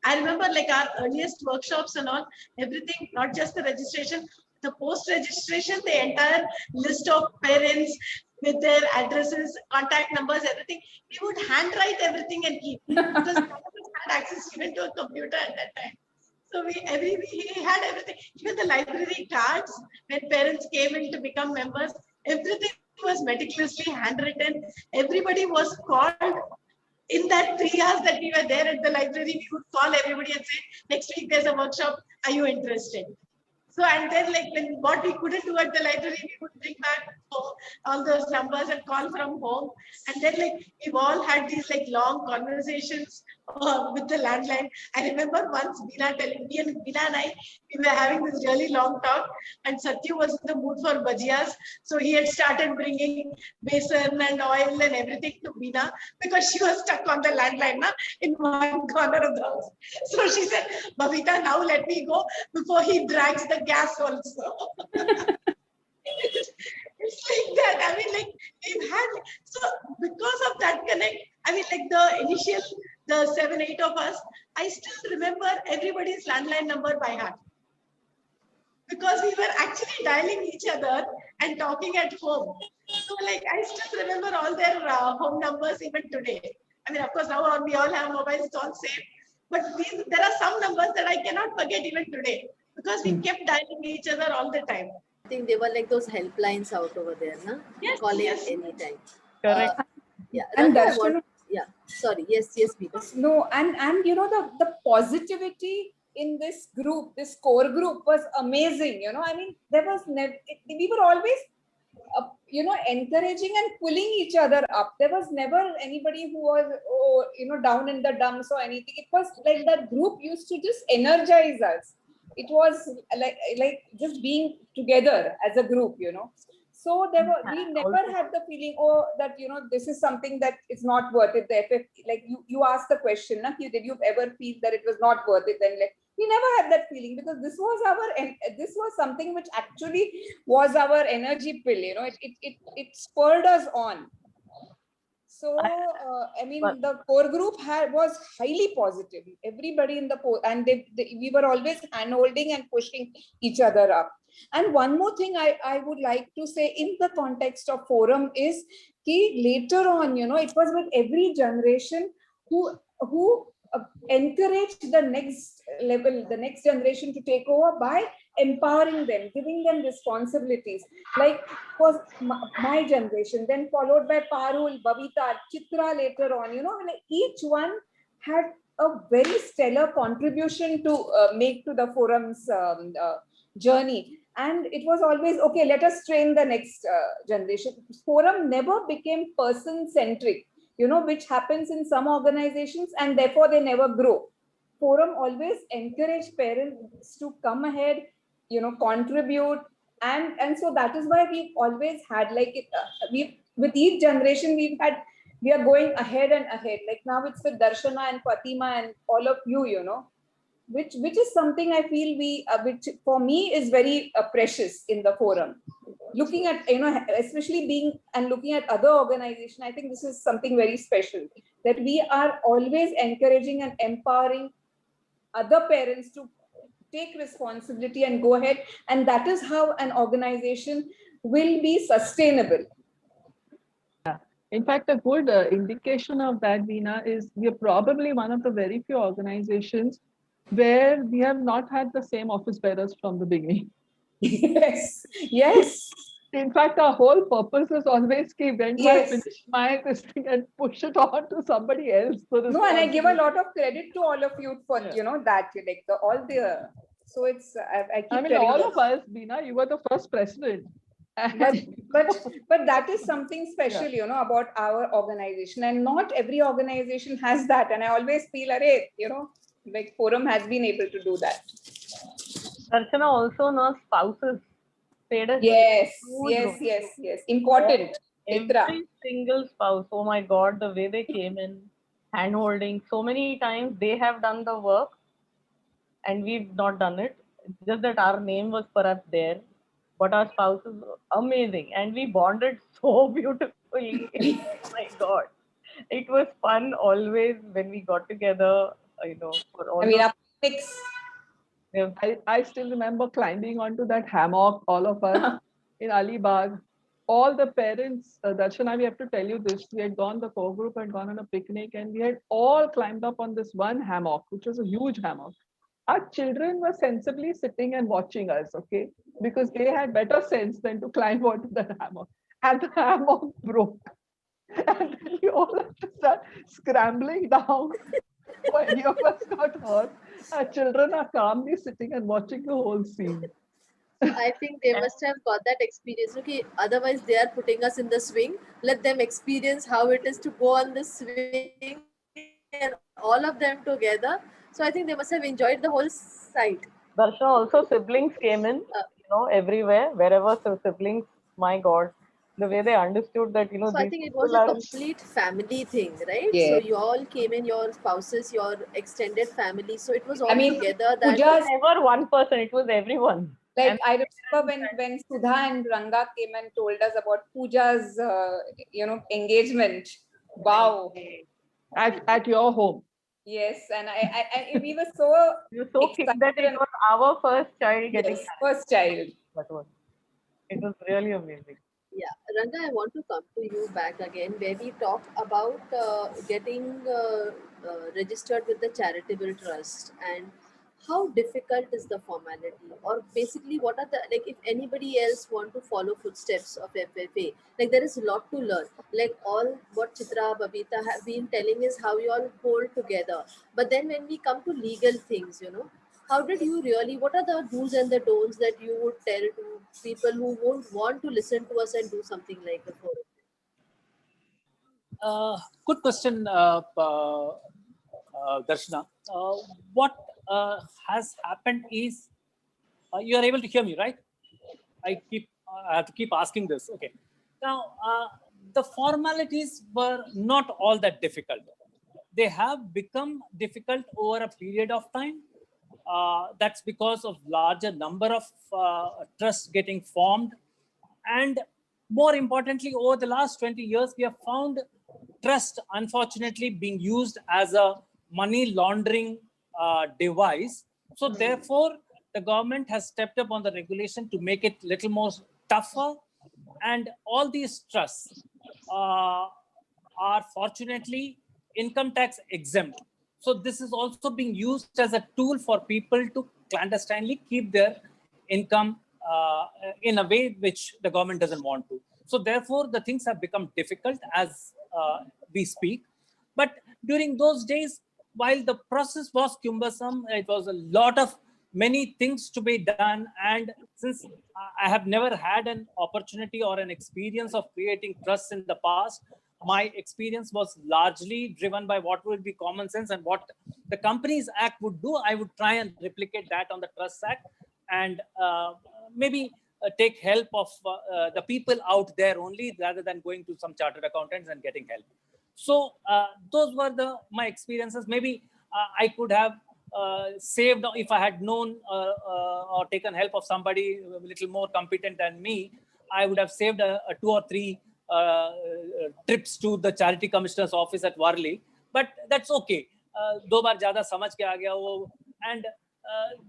I remember our earliest workshops and all, everything, not just the registration, the post-registration, the entire list of parents with their addresses, contact numbers, everything. We would handwrite everything and keep, because none of us had access even to a computer at that time. So we had everything, even the library cards, when parents came in to become members, everything was meticulously handwritten. Everybody was called. In that 3 hours that we were there at the library, we would call everybody and say, next week there's a workshop, are you interested? So, and then when what we couldn't do at the library, we would bring back all those numbers and call from home. And then we've all had these long conversations with the landline. I remember once Veena telling me, and Veena and I, we were having this really long talk, and Satyu was in the mood for bhajiyas. So he had started bringing besan and oil and everything to Veena because she was stuck on the landline in one corner of the house. So she said, Babita, now let me go before he drags the gas also. It's like that. We've had, so because of that connect, the initial, the 7, 8 of us, I still remember everybody's landline number by heart. Because we were actually dialing each other and talking at home. So I still remember all their home numbers even today. Of course, now we all have mobiles, it's all safe. But there are some numbers that I cannot forget even today because we kept dialing each other all the time. think they were like those helplines out over there, na? Yes, Calling yes. anytime. Correct. Yeah, And Ranga, I Darshan, want. Yeah, sorry. Yes, Bina. no, and you know, the positivity in this group, this core group was amazing. You know, I mean, there was never, we were always you know, encouraging and pulling each other up. There was never anybody who was, oh, you know, down in the dumps or anything. It was like that group used to just energize us. It was like just being together as a group, you know. So there were, we never Also- had the feeling, oh, that, you know, this is something that is not worth it. The FF, like you asked the question, na, did you ever feel that it was not worth it? Then, like, we never had that feeling, because this was our, and this was something which actually was our energy pill. You know, it spurred us on. So I mean, but- the core group was highly positive. Everybody in the and we were always hand holding and pushing each other up. And one more thing I would like to say in the context of forum is ki later on, you know, it was with every generation who encouraged the next level, the next generation to take over by empowering them, giving them responsibilities. Like was my generation, then followed by Parul, Babita, Chitra later on. You know, like each one had a very stellar contribution to make to the forum's journey. And it was always, okay, let us train the next generation. Forum never became person centric, you know, which happens in some organizations and therefore they never grow. Forum always encouraged parents to come ahead, you know, contribute. And so that is why we've always had like it, we with each generation we are going ahead and ahead. Like now it's with Darshana and Fatima and all of you, you know, which is something I feel which for me is very precious in the forum. Looking at, you know, especially being and looking at other organizations, I think this is something very special, that we are always encouraging and empowering other parents to take responsibility and go ahead, and that is how an organization will be sustainable. In fact, a good indication of that, Veena, is we are probably one of the very few organizations where we have not had the same office bearers from the beginning. Yes. In fact, our whole purpose is always keep when I Yes. finish my this thing and push it on to somebody else. No, and I give a lot of credit to all of you for, Yeah. you know, that like all the, so it's I keep I mean, telling all you. of us, Veena, you were the first president. but And- but that is something special, you know, about our organization, and not every organization has that. And I always feel, array, you know, like forum has been able to do that. Darshana also knows spouses played a Yes, huge role. yes, important. Itra. Every single spouse, oh my God, the way they came in, hand holding, so many times they have done the work and we've not done it. It's just that our name was perhaps there, but our spouses were amazing and we bonded so beautifully. Oh my God. It was fun always when we got together, for all I mean, those. our picks. I still remember climbing onto that hammock, all of us in Alibag. All the parents, Darshana, we have to tell you this. We had gone, the core group had gone on a picnic, and we had all climbed up on this one hammock, which was a huge hammock. Our children were sensibly sitting and watching us, okay? Because they had better sense than to climb onto the hammock. And the hammock broke. And then we all had to start scrambling down before any of us got hurt. Our children are calmly sitting and watching the whole scene. I think they must have got that experience. Okay, otherwise they are putting us in the swing. Let them experience how it is to go on the swing and all of them together. So I think they must have enjoyed the whole sight. Darshan, also siblings came in, everywhere, wherever siblings, my God, the way they understood that, So I these think it was people a are. complete family thing, right? Yeah. So you all came in, your spouses, your extended family. So it was all I mean, together that Pooja's, Never one person, it was everyone. like And I remember when Sudha and Ranga came and told us about Pooja's, you know, engagement. Wow. At your home. Yes, and we were so we were so kicked that it excited. was our first child getting Yes, first child. married. It was really amazing. yeah, Ranga, I want to come to you back again, where we talk about getting registered with the charitable trust, and how difficult is the formality, or basically what are the, like, if anybody else want to follow footsteps of FFA, like there is a lot to learn. Like all what Chitra, Babita have been telling is how you all hold together, but then when we come to legal things, how did you really, what are the do's and the don'ts that you would tell to people who won't want to listen to us and do something like the forum? Good question, Darshana. What has happened is, you are able to hear me, right? I have to keep asking this. Okay. Now, the formalities were not all that difficult. They have become difficult over a period of time. That's because of larger number of trusts getting formed, and more importantly, over the last 20 years, we have found trust, unfortunately, being used as a money laundering device. So therefore, the government has stepped up on the regulation to make it little more tougher. And all these trusts are fortunately income tax exempt. So this is also being used as a tool for people to clandestinely keep their income in a way which the government doesn't want to. So therefore, the things have become difficult as we speak. But during those days, while the process was cumbersome, it was a lot of many things to be done. And since I have never had an opportunity or an experience of creating trust in the past, my experience was largely driven by what would be common sense and what the Companies Act would do. I would try and replicate that on the Trust Act, and maybe take help of the people out there only, rather than going to some chartered accountants and getting help. So those were my experiences. Maybe I could have saved, if I had known or taken help of somebody a little more competent than me, I would have saved a 2 or 3 trips to the Charity Commissioner's office at Worli. But that's okay. दो बार ज़्यादा समझ के आ गया वो. And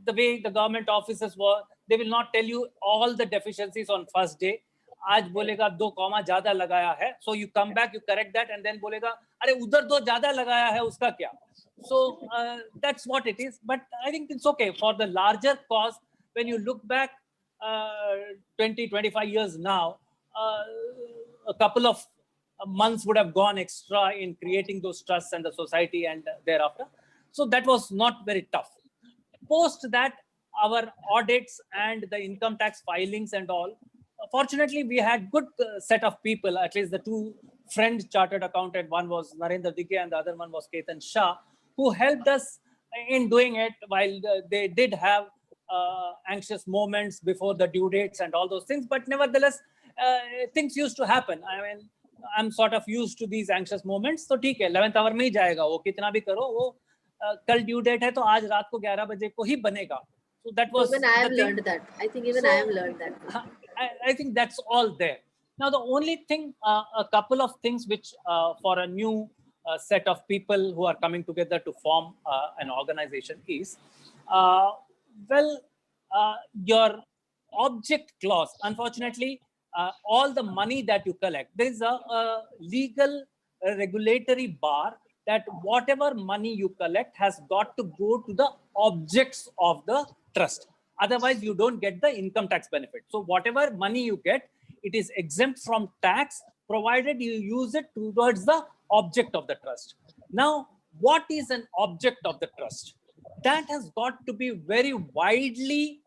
the way the government offices were, they will not tell you all the deficiencies on first day. आज बोलेगा 2 comma ज़्यादा लगाया है, so you come back, you correct that, and then बोलेगा अरे उधर 2 ज़्यादा लगाया है, उसका क्या? So that's what it is. But I think it's okay for the larger cause. When you look back 20, 25 years now, a couple of months would have gone extra in creating those trusts and the society and thereafter. So that was not very tough. Post that, our audits and the income tax filings and all, fortunately, we had good set of people, at least the 2 friend chartered accountant, one was Narendra Digge and the other one was Ketan Shah, who helped us in doing it, while they did have anxious moments before the due dates and all those things. But nevertheless, things used to happen. I mean, I'm sort of used to these anxious moments. So ठीक है, 11th hour में ही जाएगा वो, कितना भी करो वो, कल due date है तो आज रात को 11 बजे को ही बनेगा. So that was even I have learned that. I think even I have learned that. I think that's all there. Now, the only thing, a couple of things which for a new set of people who are coming together to form an organization is, your object clause, unfortunately, all the money that you collect, there is a legal regulatory bar that whatever money you collect has got to go to the objects of the trust. Otherwise, you don't get the income tax benefit. So whatever money you get, it is exempt from tax, provided you use it towards the object of the trust. Now, what is an object of the trust? That has got to be very widely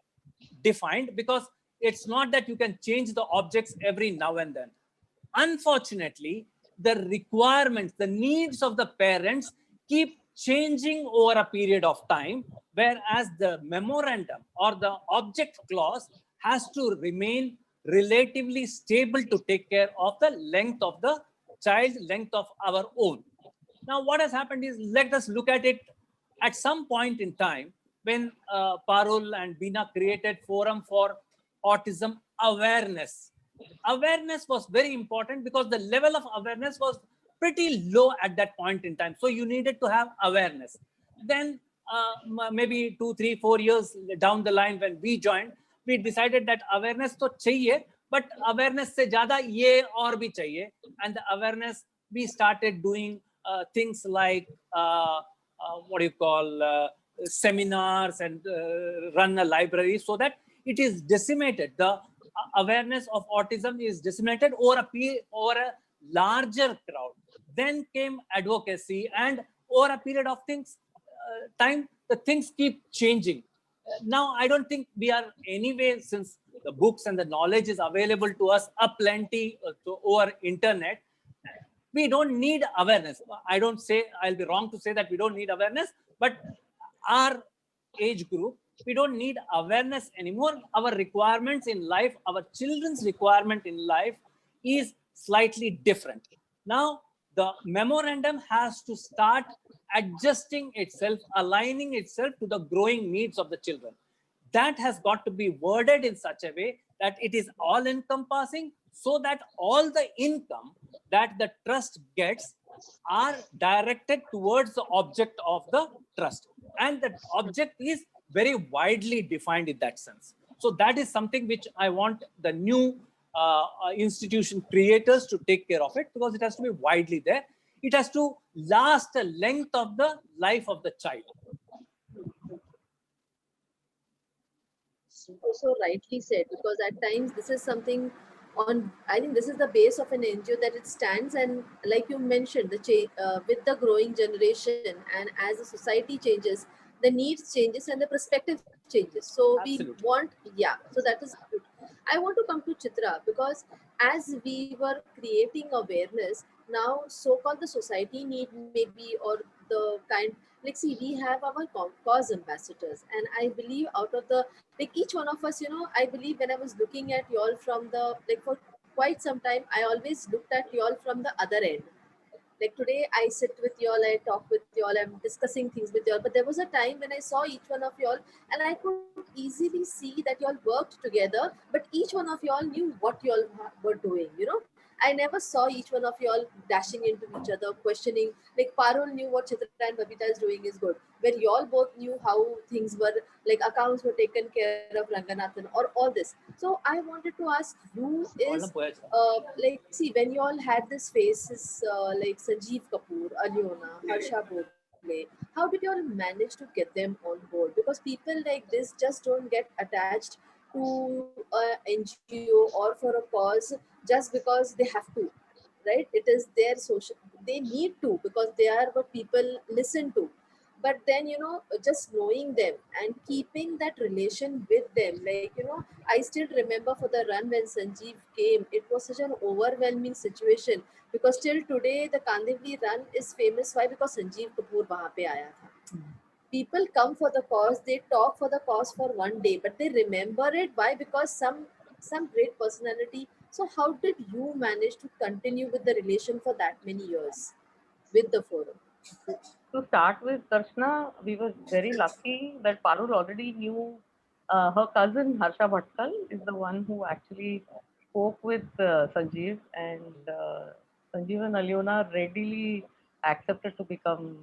defined, because it's not that you can change the objects every now and then. Unfortunately, the requirements, the needs of the parents keep changing over a period of time, whereas the memorandum or the object clause has to remain relatively stable to take care of the length of the child, length of our own. Now, what has happened is, let us look at it at some point in time when Parul and Bina created Forum for Autism Awareness. Awareness was very important because the level of awareness was pretty low at that point in time. So you needed to have awareness. Then maybe 2, 3, 4 years down the line, when we joined, we decided that awareness to chahiye, but awareness se zyada ye aur bhi chahiye. And the awareness, we started doing things like what do you call seminars and run a library so that it is disseminated. The awareness of autism is disseminated over a larger crowd. Then came advocacy, and over a period of time, the things keep changing. Now, I don't think we are anyway, since the books and the knowledge is available to us aplenty over internet, we don't need awareness. I'll be wrong to say that we don't need awareness, but our age group, we don't need awareness anymore. Our requirements in life, our children's requirement in life is slightly different. Now, the memorandum has to start adjusting itself, aligning itself to the growing needs of the children. That has got to be worded in such a way that it is all encompassing, so that all the income that the trust gets are directed towards the object of the trust. And the object is very widely defined in that sense. So that is something which I want the new institution creators to take care of it, because it has to be widely there. It has to last the length of the life of the child. So rightly said, because at times this is something on, I think this is the base of an NGO, that it stands, and like you mentioned, with the growing generation and as the society changes, the needs changes and the perspective changes. So Absolutely. we want, yeah, so that is good. I want to come to Chitra, because as we were creating awareness, now so-called the society need maybe, or the kind, like, see, we have our cause ambassadors, and I believe out of the, like, each one of us, I believe when I was looking at y'all from the, like, for quite some time, I always looked at y'all from the other end. Like today, I sit with y'all, I talk with y'all, I'm discussing things with y'all. But there was a time when I saw each one of y'all, and I could easily see that y'all worked together, but each one of y'all knew what y'all were doing, I never saw each one of y'all dashing into each other, questioning. Like Parul knew what Chitra and Babita is doing is good. When y'all both knew how things were, like accounts were taken care of, Ranganathan, or all this. So I wanted to ask you is, like, see, when you all had this faces, like Sanjeev Kapoor, Alyona, Harsha Bhogle, how did you all manage to get them on board? Because people like this just don't get attached to a NGO or for a cause just because they have to, right? It is their social, they need to, because they are what people listen to. But then, just knowing them and keeping that relation with them, like, I still remember for the run when Sanjeev came, it was such an overwhelming situation, because till today the Kandivli run is famous. Why? Because Sanjeev Kapoor wahan pe aaya tha. People come for the cause, they talk for the cause for one day, but they remember it. Why? Because some great personality. So how did you manage to continue with the relation for that many years with the forum? To start with, Darshana, we were very lucky that Parul already knew her cousin Harsha Bhatkal is the one who actually spoke with Sanjeev, and Sanjeev and Alyona readily accepted to become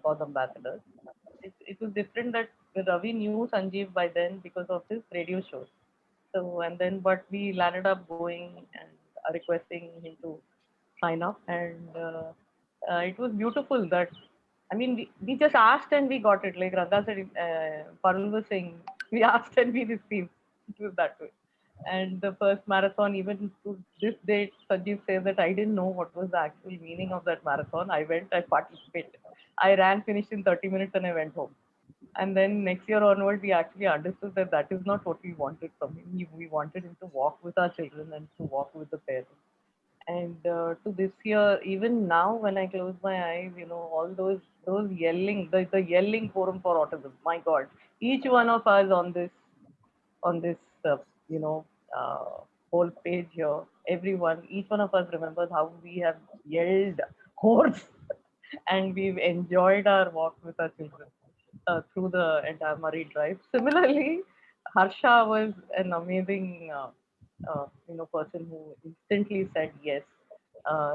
cause ambassadors. It was different that Ravi knew Sanjeev by then because of his radio shows. So, and then, but we landed up going and requesting him to sign up, and it was beautiful that, I mean, we just asked and we got it. Like Ranga said, Parul was saying, we asked and we received. It was that way. And the first marathon, even to this date, Sanjeev says that I didn't know what was the actual meaning of that marathon. I went, I participated. I ran, finished in 30 minutes, and I went home. And then next year onward, we actually understood that that is not what we wanted from him. We wanted him to walk with our children and to walk with the parents. And to this year, even now, when I close my eyes, all those yelling, the yelling forum for autism. My God, each one of us on this, uh, you know, whole page here, everyone, each one of us remembers how we have yelled hoarse, and we've enjoyed our walk with our children through the entire Murray Drive. Similarly, Harsha was an amazing, person who instantly said yes.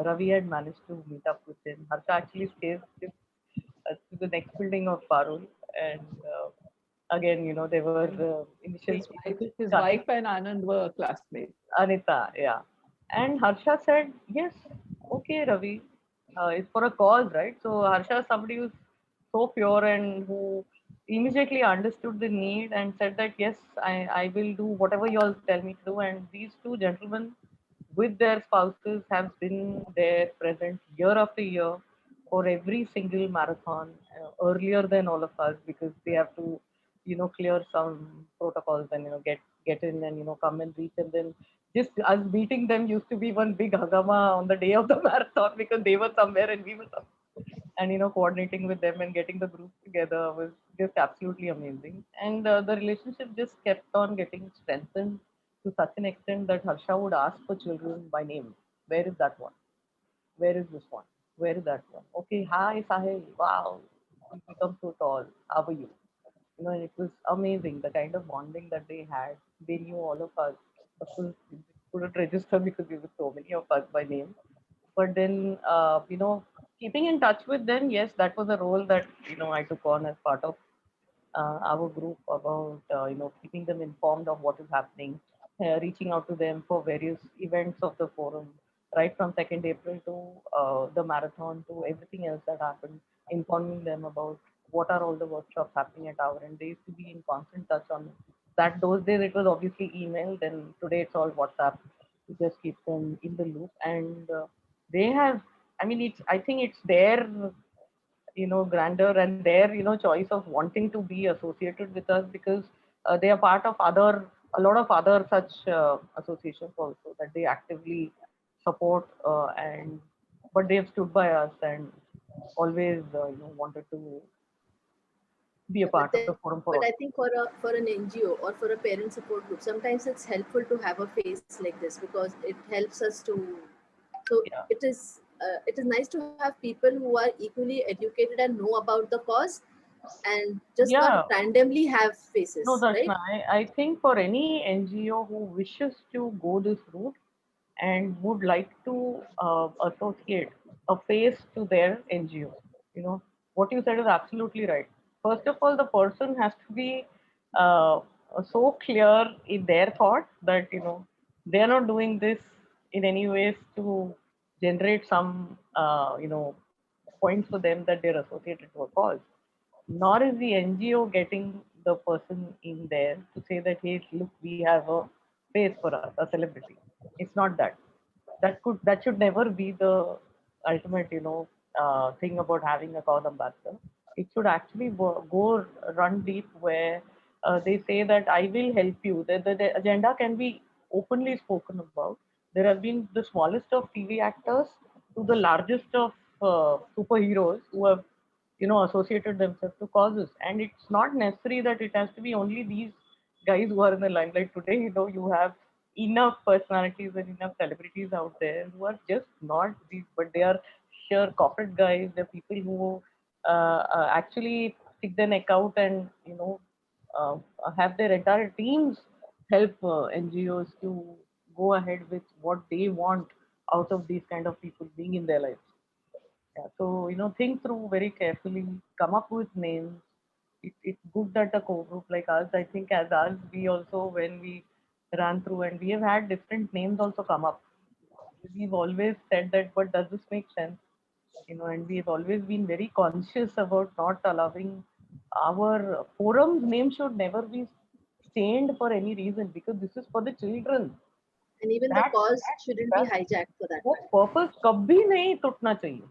Ravi had managed to meet up with him. Harsha actually stays to the next building of Parul, and again, they were initial His wife and Anand were classmates. Anita, yeah. And Harsha said, yes, okay, Ravi, it's for a cause, right? So Harsha is somebody who's so pure and who immediately understood the need and said that yes, I will do whatever you all tell me to do. And these two gentlemen with their spouses have been there present year after year for every single marathon, earlier than all of us, because they have to, clear some protocols and get in and come and reach. And then just us meeting them used to be one big hagama on the day of the marathon, because they were somewhere and we were somewhere, and coordinating with them and getting the group together was just absolutely amazing. And the relationship just kept on getting strengthened to such an extent that Harsha would ask for children by name. Where is that one? Where is this one? Where is that one? Okay, hi Sahil. Wow, you become so tall. How are you? And it was amazing the kind of bonding that they had. They knew all of us. Of course, we couldn't register because there were so many of us by name. But then, keeping in touch with them, yes, that was a role that I took on as part of our group, about keeping them informed of what is happening, reaching out to them for various events of the forum, right from 2nd April to the marathon to everything else that happened, informing them about what are all the workshops happening at our end. They used to be in constant touch on that. Those days it was obviously email, then today it's all WhatsApp to just keep them in the loop. And they have, I mean, I think it's their grandeur and their choice of wanting to be associated with us, because they are part of a lot of other such associations also that they actively support, and but they have stood by us and always wanted to be a Yeah, part of the forum for but all. I think for an NGO or for a parent support group, sometimes it's helpful to have a face like this, because it helps us to. So Yeah, it is nice to have people who are equally educated and know about the cause, and just not yeah. randomly have No, faces, right? Darshana, I think for any NGO who wishes to go this route and would like to associate a face to their NGO, what you said is absolutely right. First of all, the person has to be uh, so clear in their thoughts that they are not doing this in any ways to generate some points for them that they're associated to a cause, nor is the NGO getting the person in there to say that, hey, look, we have a face for us, a celebrity. It's not that. That should never be the ultimate, thing about having a cause ambassador. It should actually go run deep, where they say that I will help you. The agenda can be openly spoken about. There have been the smallest of TV actors to the largest of superheroes who have associated themselves to causes. And it's not necessary that it has to be only these guys who are in the limelight today. You have enough personalities and enough celebrities out there who are just not these, but they are sure corporate guys. They're people who actually stick their neck out and uh, have their entire teams help NGOs to go ahead with what they want out of these kind of people being in their lives. Yeah, so think through very carefully, come up with names. It's good that a co-group like us, I think as us, we also, when we ran through, and we have had different names also come up. We've always said that, but does this make sense? And we've always been very conscious about not allowing our forum's name should never be stained for any reason, because this is for the children. And even the That cause shouldn't be that hijacked for that वो matter. purpose कभी नहीं टूटना चाहिए,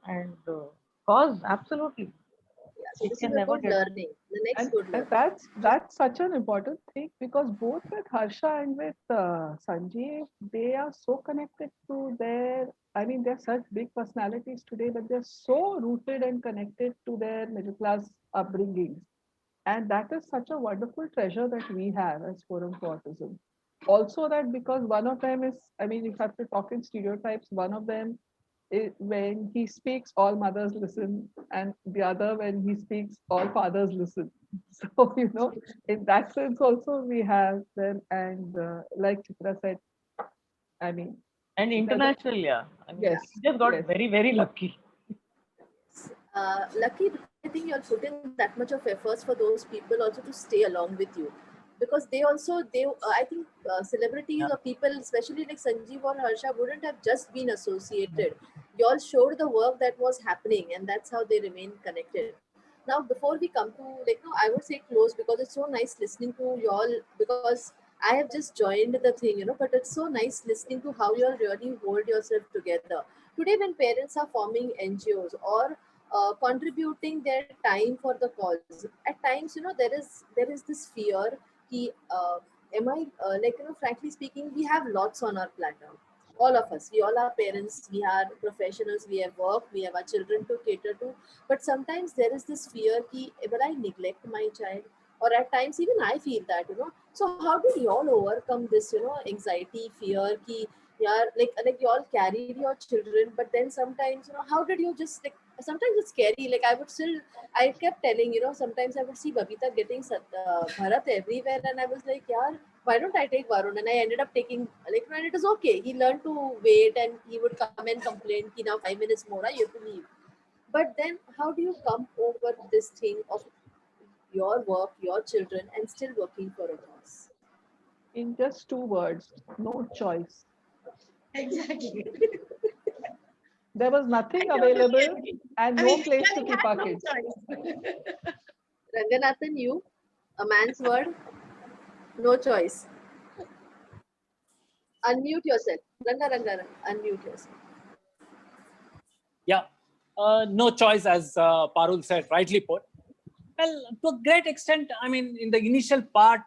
and cause absolutely Yeah, so it this is can a never good get. learning, the next good And learning. that's such an important thing, because both with Harsha and with Sanjeev, they are so connected to their. I mean, they're such big personalities today, but they're so rooted and connected to their middle class upbringings, and that is such a wonderful treasure that we have as Forum for Autism. Also, that because one of them is, I mean, if I have to talk in stereotypes, one of them when he speaks, all mothers listen, and the other, when he speaks, all fathers listen. So, in that sense, also we have them, and like Chitra said, I mean, And it doesn't, international, yeah, I mean, yes, we just got yes. very very lucky. Lucky, I think you'll put in that much of efforts for those people also to stay along with you, because they also I think celebrities Yeah, or people, especially like Sanjeev or Harsha, wouldn't have just been associated. You all showed the work that was happening, and that's how they remain connected. Now, before we come to like, no, I would say close because it's so nice listening to y'all because I have just joined the thing, but it's so nice listening to how y'all really hold yourself together. Today, when parents are forming NGOs or contributing their time for the cause, at times, there is this fear. Am I frankly speaking, we have lots on our platter, all of us. We all are parents, we are professionals, we have work, we have our children to cater to, but sometimes there is this fear ki will I neglect my child, or at times even I feel that. So how did y'all overcome this anxiety, fear ki yeah, like you all carried your children, but then sometimes how did you just like, sometimes it's scary. Like I kept telling, sometimes I would see Babita getting Bharat everywhere, and I was like, yeah, why don't I take Varun? And I ended up taking, like, and it is okay. He learned to wait, and he would come and complain, ki now 5 minutes more, you have to leave. But then how do you come over this thing of your work, your children, and still working for a cause? In just two words, no choice. Exactly. There was I nothing totally available agree. and I no mean, place to I keep had our no kids. choice. Ranganathan, you, a man's word, no choice. Unmute yourself. Ranga, unmute yourself. Yeah, no choice, as Parul said, rightly put. Well, to a great extent, I mean, in the initial part,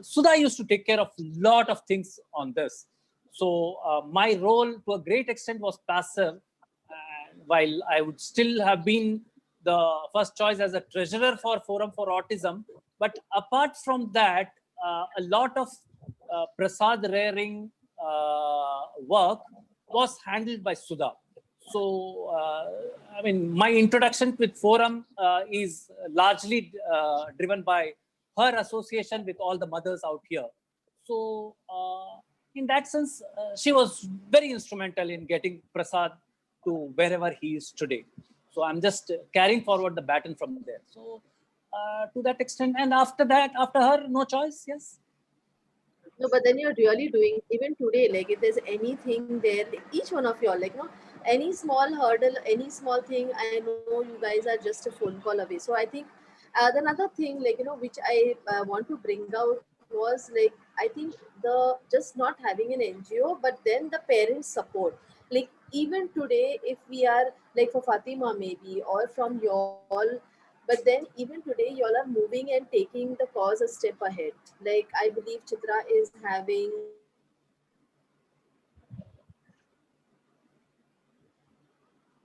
Sudha used to take care of a lot of things on this. So my role, to a great extent, was passive. While I would still have been the first choice as a treasurer for Forum for Autism, but apart from that, a lot of Prasad rearing work was handled by Sudha. So, I mean, my introduction with Forum is largely driven by her association with all the mothers out here. So, in that sense, she was very instrumental in getting Prasad to wherever he is today. So, I'm just carrying forward the baton from there. So, to that extent, and after that, after her, no choice, yes. No, but then you're really doing, even today, like if there's anything there, like each one of y'all, like no, any small hurdle, any small thing, I know you guys are just a phone call away. So I think the another thing, like which I want to bring out was like, I think the just not having an NGO, but then the parents support. Like even today, if we are like for Fatima maybe, or from y'all, but then even today y'all are moving and taking the cause a step ahead. Like I believe Chitra is having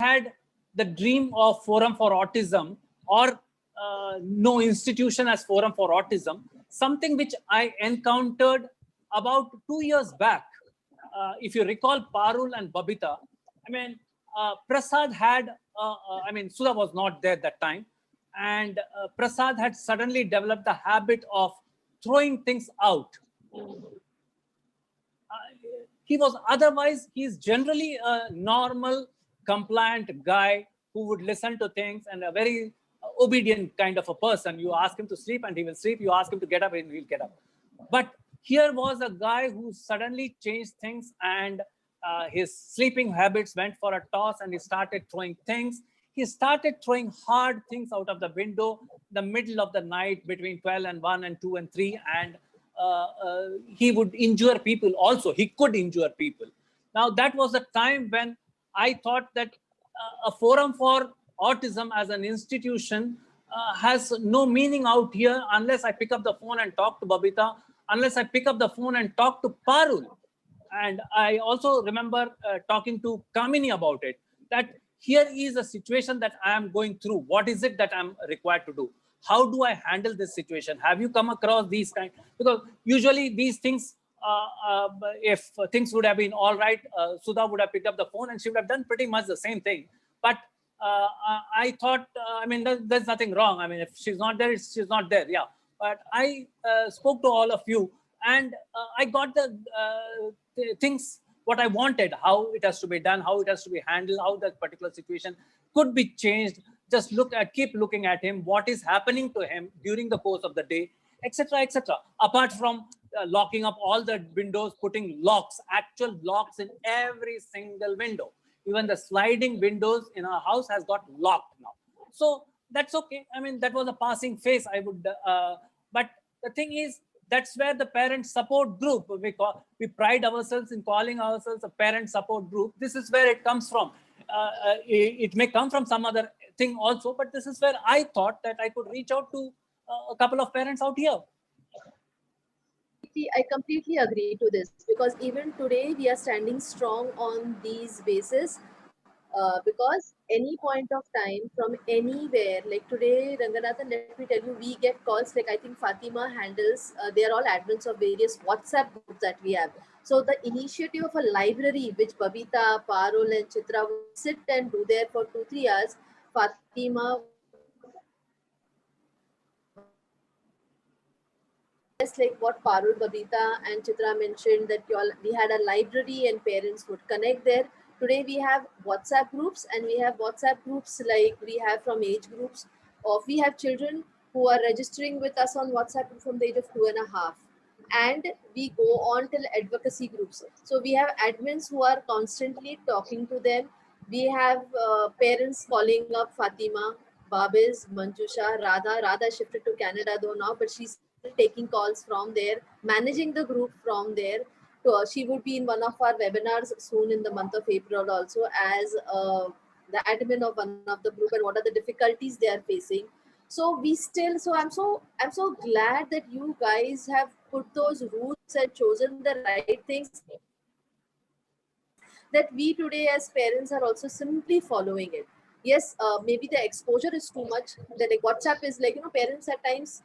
Had the dream of Forum for Autism, or no institution as Forum for Autism, something which I encountered about 2 years back. If you recall Parul and Babita, I mean, Prasad had, I mean, Sudha was not there that time, and Prasad had suddenly developed the habit of throwing things out. He was otherwise, he's generally a normal, compliant guy who would listen to things and a very obedient kind of a person. You ask him to sleep and he will sleep. You ask him to get up and he'll get up. But here was a guy who suddenly changed things, and his sleeping habits went for a toss, and he started throwing things. He started throwing hard things out of the window the middle of the night between 12 and 1 and 2 and 3, and he would injure people also. He could injure people. Now, that was a time when I thought that a forum for autism as an institution has no meaning out here unless I pick up the phone and talk to Babita, unless I pick up the phone and talk to Parul. And I also remember talking to Kamini about it, that here is a situation that I am going through. What is it that I'm required to do? How do I handle this situation? Have you come across these kind? Because usually these things, if things would have been all right, Sudha would have picked up the phone and she would have done pretty much the same thing. But I thought, I mean, there's nothing wrong. I mean, if she's not there, she's not there. Yeah. But I spoke to all of you, and I got the things what I wanted, how it has to be done, how it has to be handled, how that particular situation could be changed. Just keep looking at him, what is happening to him during the course of the day, etc., etc. Apart from locking up all the windows, putting locks, actual locks in every single window. Even the sliding windows in our house has got locked now. So that's okay. I mean, that was a passing phase, I would, but the thing is, that's where the parent support group, we pride ourselves in calling ourselves a parent support group. This is where it comes from. It may come from some other thing also, but this is where I thought that I could reach out to a couple of parents out here. I completely agree to this, because even today we are standing strong on these bases. Because any point of time from anywhere, like today, Ranganathan, let me tell you, we get calls. Like I think Fatima handles, they are all admins of various WhatsApp groups that we have. So the initiative of a library, which Babita, Parul, and Chitra would sit and do there for 2-3 hours, Fatima, just like what Parul, Babita, and Chitra mentioned, that we had a library and parents would connect there. Today we have WhatsApp groups, and we have WhatsApp groups like we have from age groups. Of we have children who are registering with us on WhatsApp from the age of 2.5, and we go on till advocacy groups. So we have admins who are constantly talking to them. We have parents calling up Fatima, Babis, Manjusha, Radha. Radha shifted to Canada though now, but she's taking calls from there, managing the group from there. So she would be in one of our webinars soon in the month of April also, as the admin of one of the group, and what are the difficulties they are facing. So we still, I'm so glad that you guys have put those roots and chosen the right things, that we today as parents are also simply following it. Yes, maybe the exposure is too much. The like WhatsApp is like, parents at times,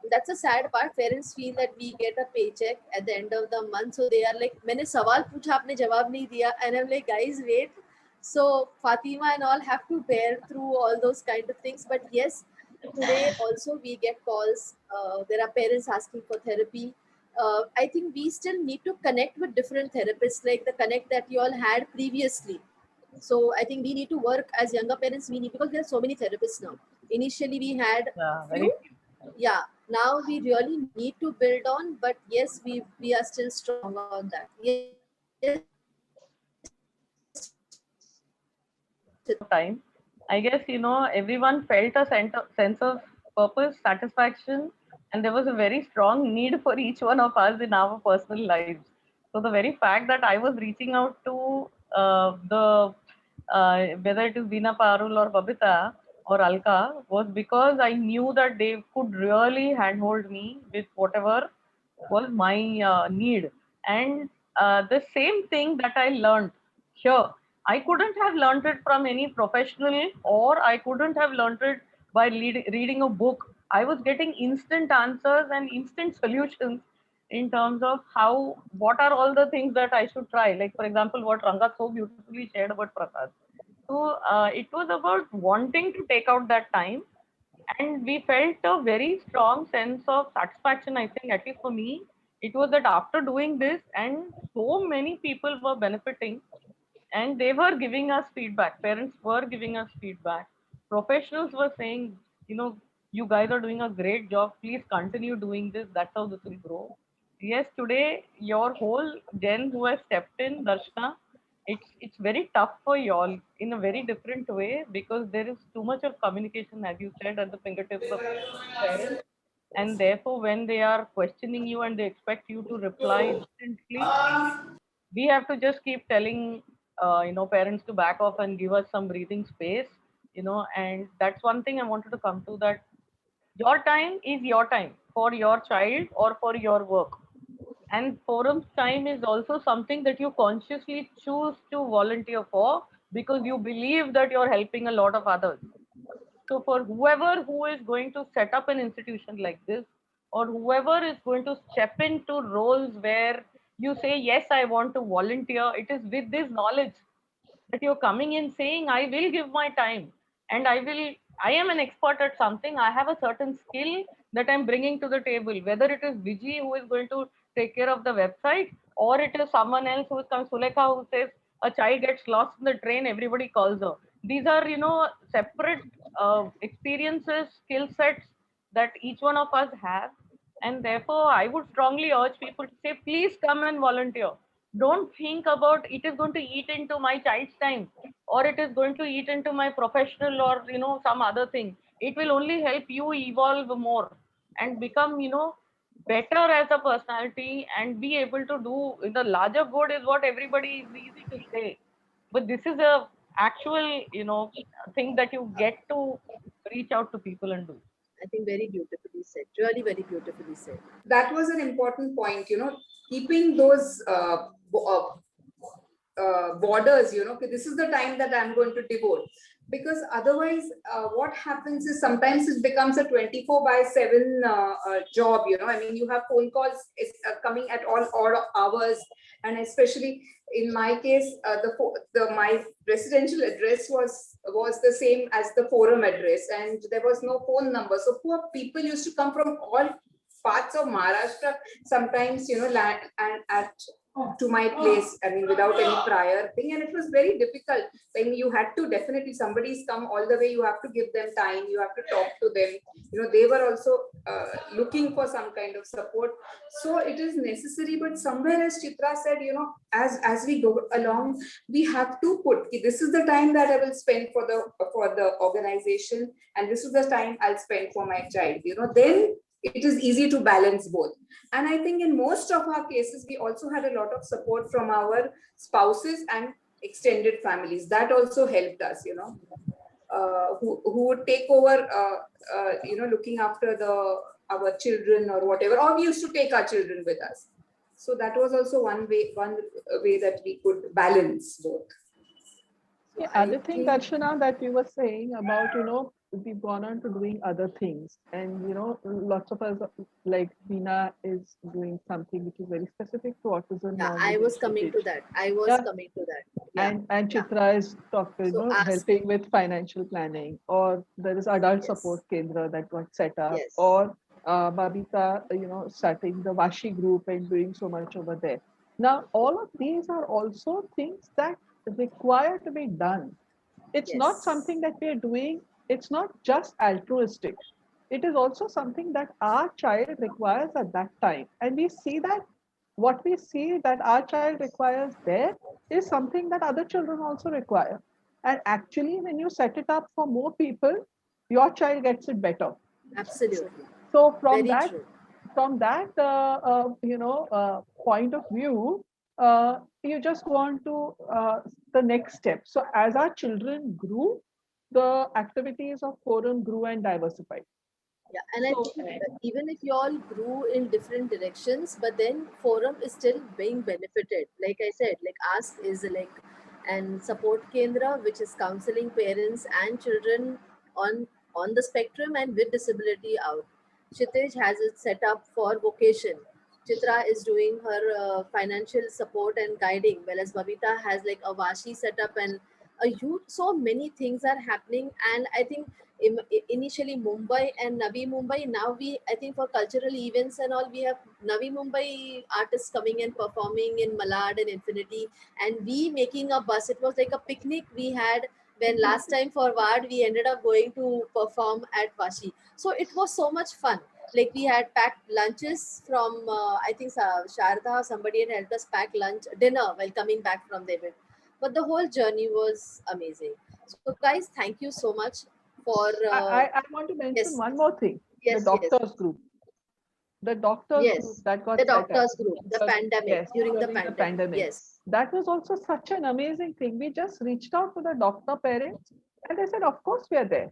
that's a sad part. Parents feel that we get a paycheck at the end of the month, so they are like, "मैंने सवाल पूछा आपने जवाब नहीं दिया," and I'm like, guys, wait. So Fatima and all have to bear through all those kind of things. But yes, today also we get calls. There are parents asking for therapy. I think we still need to connect with different therapists, like the connect that you all had previously. So I think we need to work as younger parents. We need, because there are so many therapists now. Initially we had Yeah, few. very Yeah. Now we really need to build on, but yes, we are still strong on that. Yes. time. I guess, everyone felt a sense of purpose, satisfaction, and there was a very strong need for each one of us in our personal lives. So the very fact that I was reaching out to whether it is Veena Parul or Babita or Alka, was because I knew that they could really handhold me with whatever was my need. And the same thing that I learned here, I couldn't have learned it from any professional, or I couldn't have learned it by reading a book. I was getting instant answers and instant solutions in terms of what are all the things that I should try. Like, for example, what Ranga so beautifully shared about Prasad. So it was about wanting to take out that time, and we felt a very strong sense of satisfaction. I think, at least for me, it was that after doing this, and so many people were benefiting, and they were giving us feedback. Parents were giving us feedback. Professionals were saying, you guys are doing a great job. Please continue doing this. That's how this will grow. Yes, today your whole gen who has stepped in, Darshana, it's very tough for y'all in a very different way, because there is too much of communication, as you said, at the fingertips of parents. And therefore, when they are questioning you and they expect you to reply instantly, we have to just keep telling parents to back off and give us some breathing space. And that's one thing I wanted to come to, that your time is your time for your child or for your work, and forum's time is also something that you consciously choose to volunteer for, because you believe that you're helping a lot of others. So for whoever who is going to set up an institution like this, or whoever is going to step into roles where you say, yes, I want to volunteer, it is with this knowledge that you're coming in saying, I will give my time, and I am an expert at something. I have a certain skill that I'm bringing to the table, whether it is Viji who is going to take care of the website, or it is someone else who is coming, Sulekha, who says a child gets lost in the train, everybody calls her. These are, separate experiences, skill sets that each one of us have. And therefore, I would strongly urge people to say, please come and volunteer. don't think about it is going to eat into my child's time, or it is going to eat into my professional, or some other thing. It will only help you evolve more and become better as a personality, and be able to do the larger good is what everybody is easy to say, but this is a actual thing that you get to reach out to people and do. I think very beautifully said. Really, very beautifully said. That was an important point, keeping those borders, okay, this is the time that I'm going to devote. Because otherwise, what happens is sometimes it becomes a 24/7 job, I mean, you have phone calls coming at all hours. And especially in my case, my residential address was the same as the forum address, and there was no phone number. So poor people used to come from all parts of Maharashtra, sometimes, land and at to my place, I mean, without any prior thing. And it was very difficult when you had to, definitely somebody's come all the way, you have to give them time, you have to talk to them. They were also looking for some kind of support. So it is necessary, but somewhere, as Chitra said, as we go along, we have to put, this is the time that I will spend for the organization, and this is the time I'll spend for my child, then it is easy to balance both. And I think in most of our cases, we also had a lot of support from our spouses and extended families. That also helped us, who would take over, looking after our children or whatever, or we used to take our children with us. So that was also one way that we could balance both. The I other thing, think- Darshana, that you were saying about, we've gone on to doing other things. And, lots of us, like Veena is doing something which is very specific to autism. Yeah, now I with was coming to Institute. that. I was Yeah. coming to that. Yeah. And Chitra is talking, So ask- helping with financial planning, or there is adult Yes. support kendra that got set up, Yes. or Babita, starting the Vashi group and doing so much over there. Now, all of these are also things that require to be done. It's not Yes. something that we are doing. It's not just altruistic. It is also something that our child requires at that time. And we see that what we see that our child requires there is something that other children also require. And actually, when you set it up for more people, your child gets it better. Absolutely. So Very true. from that point of view, you just want to the next step. So as our children grew, the activities of forum grew and diversified. Yeah, and I So, think even if you all grew in different directions, but then forum is still being benefited. Like I said, like Ask is like and support kendra, which is counseling parents and children on the spectrum and with disability out. Kshitij has it set up for vocation. Chitra is doing her financial support and guiding, whereas Babita has like a Vashi setup and a huge. So many things are happening, and I think initially Mumbai and Navi Mumbai. Now I think for cultural events and all, we have Navi Mumbai artists coming and performing in Malad and Infinity, and we making a bus. It was like a picnic we had when last time for Ward we ended up going to perform at Vashi. So it was so much fun. Like we had packed lunches from I think Sharda, somebody had helped us pack dinner while coming back from the event. But the whole journey was amazing. So guys, thank you so much for I want to mention yes. one more thing. Yes, The yes. doctors group. The doctors Yes. group that got The set up. doctors group, the pandemic, Yes, during the during pandemic. Yes. That was also such an amazing thing. We just reached out to the doctor parents and they said, of course we are there.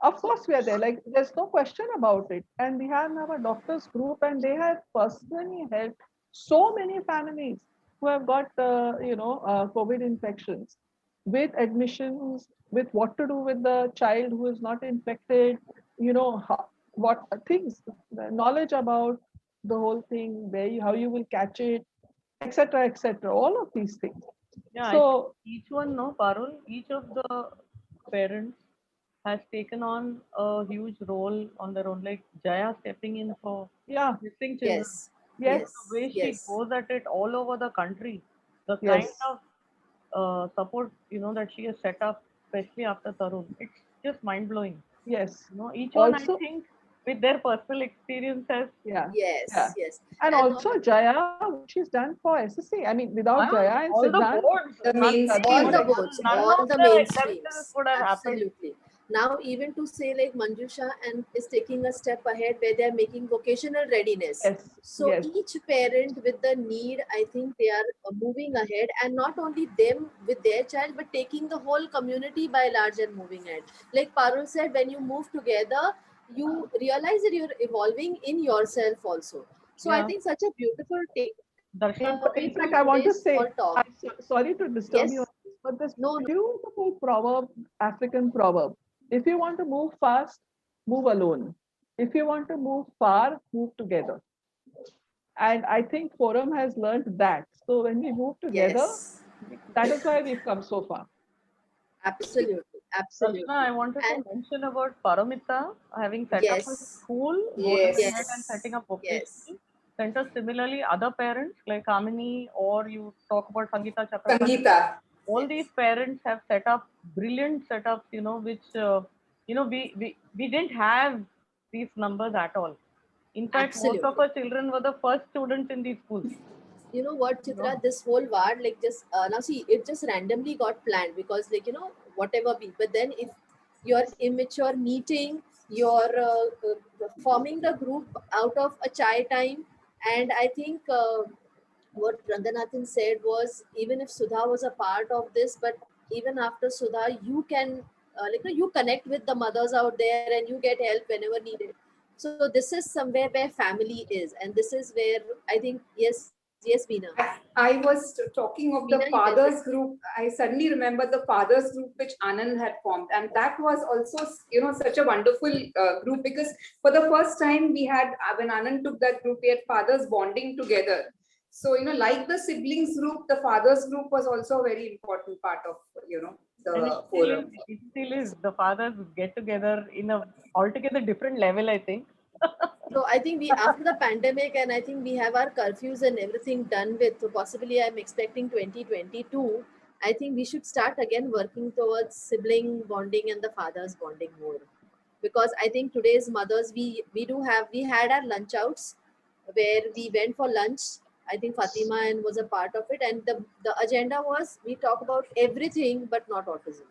Of course we are there. Like there's no question about it. And we have our doctors group and they have personally helped so many families who have got, COVID infections with admissions, with what to do with the child who is not infected, what things, the knowledge about the whole thing, how you will catch it, etc., etc. All of these things. Yeah, I So think each one, no, Parul, each of the parents has taken on a huge role on their own, like Jaya stepping in for yeah, missing children. Yes. yes, The way she Yes. goes at it all over the country, the yes. kind of support that she has set up, especially after Tarun, it's just mind blowing. Yes. Each one, I Also, think with their personal experiences. Yeah. Yes, Yeah. yes. And And also Jaya, what she's done for SSC. I mean, without Jaya and All the Siddhant, boards, The none, mainstream all the like boards, none all of the the mainstreams, exceptions would have happened. absolutely. Now, even to say like Manjusha and is taking a step ahead where they are making vocational readiness. yes, So yes, each parent with the need, I think they are moving ahead, and not only them with their child, but taking the whole community by large and moving ahead. Like Parul said, when you move together, you realize that you're evolving in yourself also. So I Yeah. think such a beautiful Darshan, in takeaway fact, from I want to today's say, small talk. sorry to disturb you, Yes, but this no, no. beautiful proverb, African proverb. If you want to move fast, move alone. If you want to move far, move together. And I think Forum has learned that. So when we move together, Yes, that is why we've come so far. absolutely, Darshana, absolutely. I wanted to And mention about Paramita having set up a yes, school, going yes. ahead and yes, setting up yes, vocational centers. Similarly, other parents like Kamini, or you talk about Sangeeta Chakrabarty, Sangeeta. all these yes, parents have set up brilliant setups, which we didn't have these numbers at all. In fact, most of absolutely. our children were the first students in these schools. You know what, You know, Chitra, this whole ward, like just now see, it just randomly got planned because, like, whatever be. But then if you're immature meeting, you're forming the group out of a chai time, and I think what Ranganathan said was even if Sudha was a part of this, but even after Sudha, you can you connect with the mothers out there and you get help whenever needed. So this is somewhere where family is, and this is where I think yes, Veena. I was talking of Veena, the you can fathers group. I suddenly remember the fathers group which Anand had formed, and that was also, such a wonderful group, because for the first time we had, when Anand took that group, we had fathers bonding together. So, like the siblings group, the fathers group was also a very important part of, and it the still is. forum. It still is. The fathers get together in a altogether different level, I think. So I think we after the pandemic, and I think we have our curfews and everything done with. So possibly I'm expecting 2022. I think we should start again working towards sibling bonding and the fathers bonding more, because I think today's mothers, we had our lunch outs where we went for lunch. I think Fatima and was a part of it, and the agenda was we talk about everything but not autism,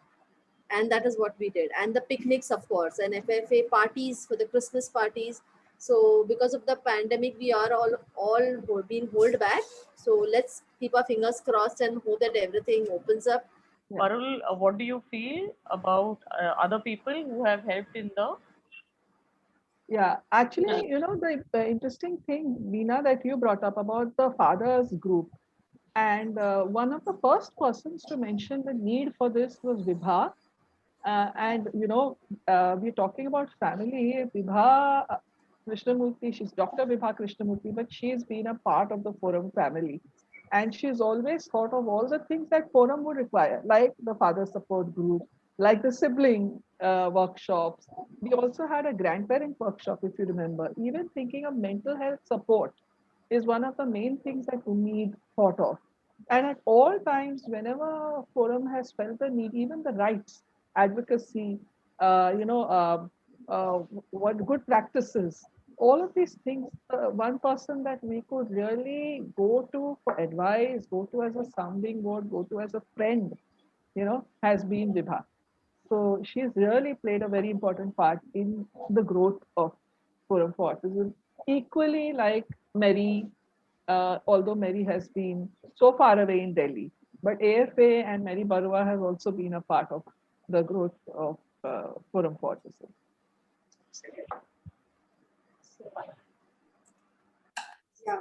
and that is what we did. And the picnics, of course, and FFA parties for the Christmas parties. So because of the pandemic, we are all being held back. So let's keep our fingers crossed and hope that everything opens up. Yeah. Parul, what do you feel about other people who have helped in the? Yeah, actually, the interesting thing, Veena, that you brought up about the fathers group. And one of the first persons to mention the need for this was Vibha. And we're talking about family. Vibha Krishnamurthy, she's Dr. Vibha Krishnamurthy, but she's been a part of the Forum family. And she's always thought of all the things that Forum would require, like the father support group, like the sibling workshops. We also had a grandparent workshop, if you remember. Even thinking of mental health support is one of the main things that we need thought of. And at all times, whenever Forum has felt the need, even the rights, advocacy, uh, you know, uh, uh, what good practices, all of these things, one person that we could really go to for advice, go to as a sounding board, go to as a friend, has been Vibha. So she's really played a very important part in the growth of Forum for Autism. Equally like Mary, although Mary has been so far away in Delhi, but AFA and Mary Barua has also been a part of the growth of Forum for Autism. Yeah.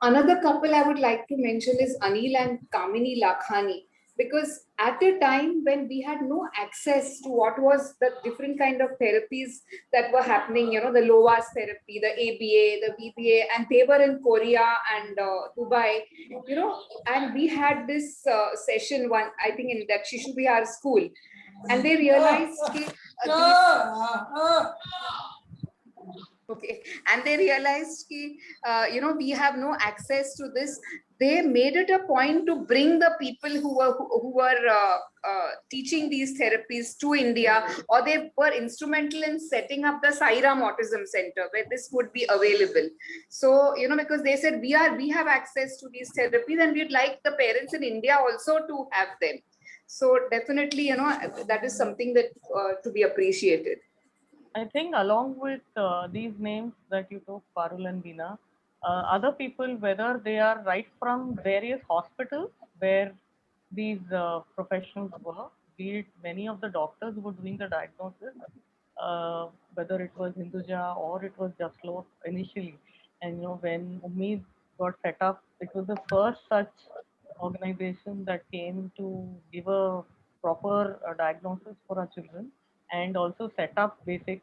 Another couple I would like to mention is Anil and Kamini Lakhani, because at a time when we had no access to what was the different kind of therapies that were happening, the LOAS therapy, the ABA, the BBA, and they were in Korea and Dubai, and we had this session one, I think in that Shishu Bihar school, and they realized Okay, and they realized ki, we have no access to this. They made it a point to bring the people who were teaching these therapies to India, or they were instrumental in setting up the Sairam Autism Center where this would be available. So, because they said we have access to these therapies and we'd like the parents in India also to have them. So definitely, that is something that to be appreciated. I think along with these names that you took, Parul and Veena, other people, whether they are right from various hospitals where these professionals were, be it many of the doctors who were doing the diagnosis, whether it was Hinduja or it was Jaslok initially. And when Ummeed got set up, it was the first such organization that came to give a proper diagnosis for our children and also set up basic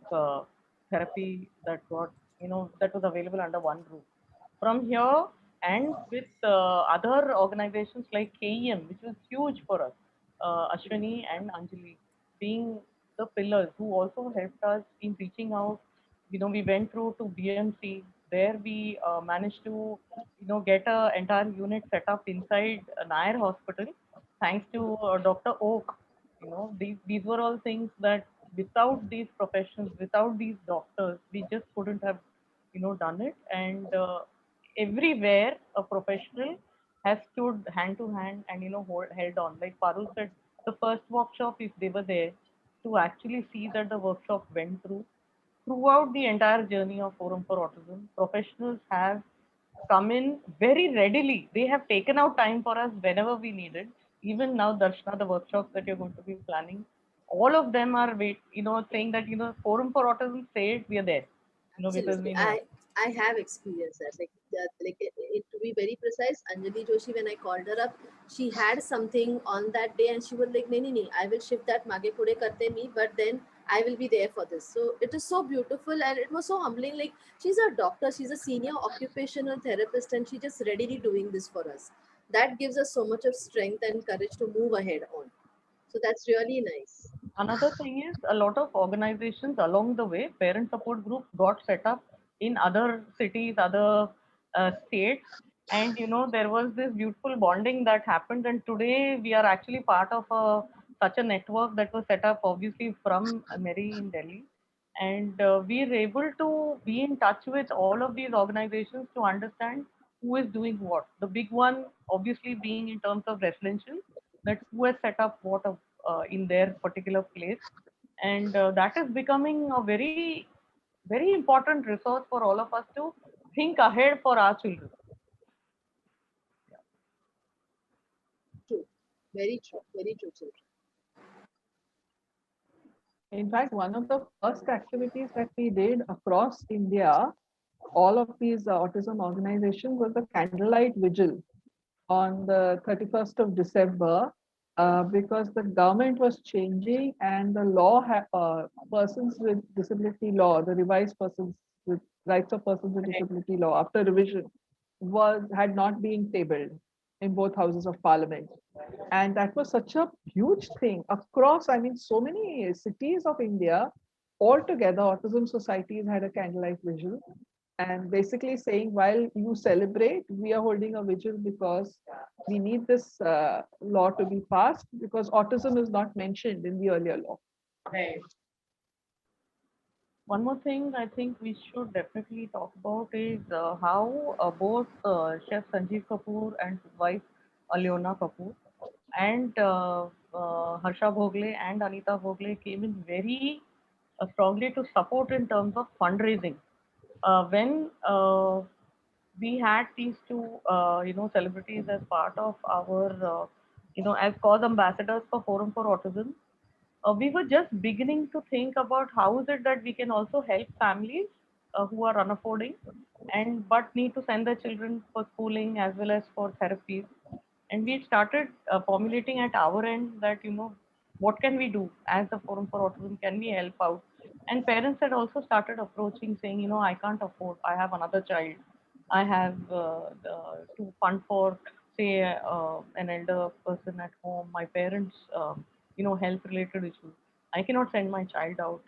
therapy that was available under one roof. From here and with other organizations like KEM, which was huge for us, Ashwini and Anjali being the pillars who also helped us in reaching out. We went through to BMC. There we managed to, get a entire unit set up inside Nair Hospital, thanks to Dr. Oak. These were all things that without these professionals, without these doctors, we just couldn't have, done it. And everywhere a professional has stood hand to hand and held on. Like Parul said, the first workshop, if they were there to actually see that the workshop went throughout the entire journey of Forum for Autism, professionals have come in very readily. They have taken out time for us whenever we needed. Even now, Darshana, the workshops that you're going to be planning, all of them are saying that Forum for Autism, say it, we are there. Because Absolutely. we know. I have experienced that. To be very precise, Anjali Joshi, when I called her up, she had something on that day and she was like, nee, nee, nee, I will shift that mage pude karte me, but then I will be there for this. So it is so beautiful and it was so humbling. Like, she's a doctor, she's a senior occupational therapist, and she just readily doing this for us. That gives us so much of strength and courage to move ahead on. So that's really nice. Another thing is a lot of organizations along the way, parent support groups got set up in other cities, other states. And there was this beautiful bonding that happened. And today we are actually part of such a network that was set up obviously from Mary in Delhi. And we are able to be in touch with all of these organizations to understand who is doing what. The big one, obviously, being in terms of residential, that who has set up what in their particular place. And that is becoming a very, very important resource for all of us to think ahead for our children. True. Very true. Very true, children. In fact, one of the first activities that we did across India, all of these autism organizations, was the candlelight vigil on the 31st of December, because the government was changing and the law, persons with disability law, the revised persons with rights of persons with disability law after revision had not been tabled in both houses of parliament. And that was such a huge thing across, I mean, so many cities of India. Altogether, autism societies had a candlelight vigil, and basically saying, while you celebrate, we are holding a vigil because we need this law to be passed, because autism is not mentioned in the earlier law. Right. One more thing I think we should definitely talk about is how both Chef Sanjeev Kapoor and his wife Alyona Kapoor and Harsha Bhogle and Anita Bhogle came in very strongly to support in terms of fundraising. When we had these two, celebrities as part of our, as cause ambassadors for Forum for Autism, we were just beginning to think about how is it that we can also help families who are unaffording and but need to send their children for schooling as well as for therapies. And we started formulating at our end that what can we do as the Forum for Autism, can we help out? And parents had also started approaching saying, I can't afford, I have another child, I have to fund for, say, an elder person at home, my parents, health related issues. I cannot send my child out.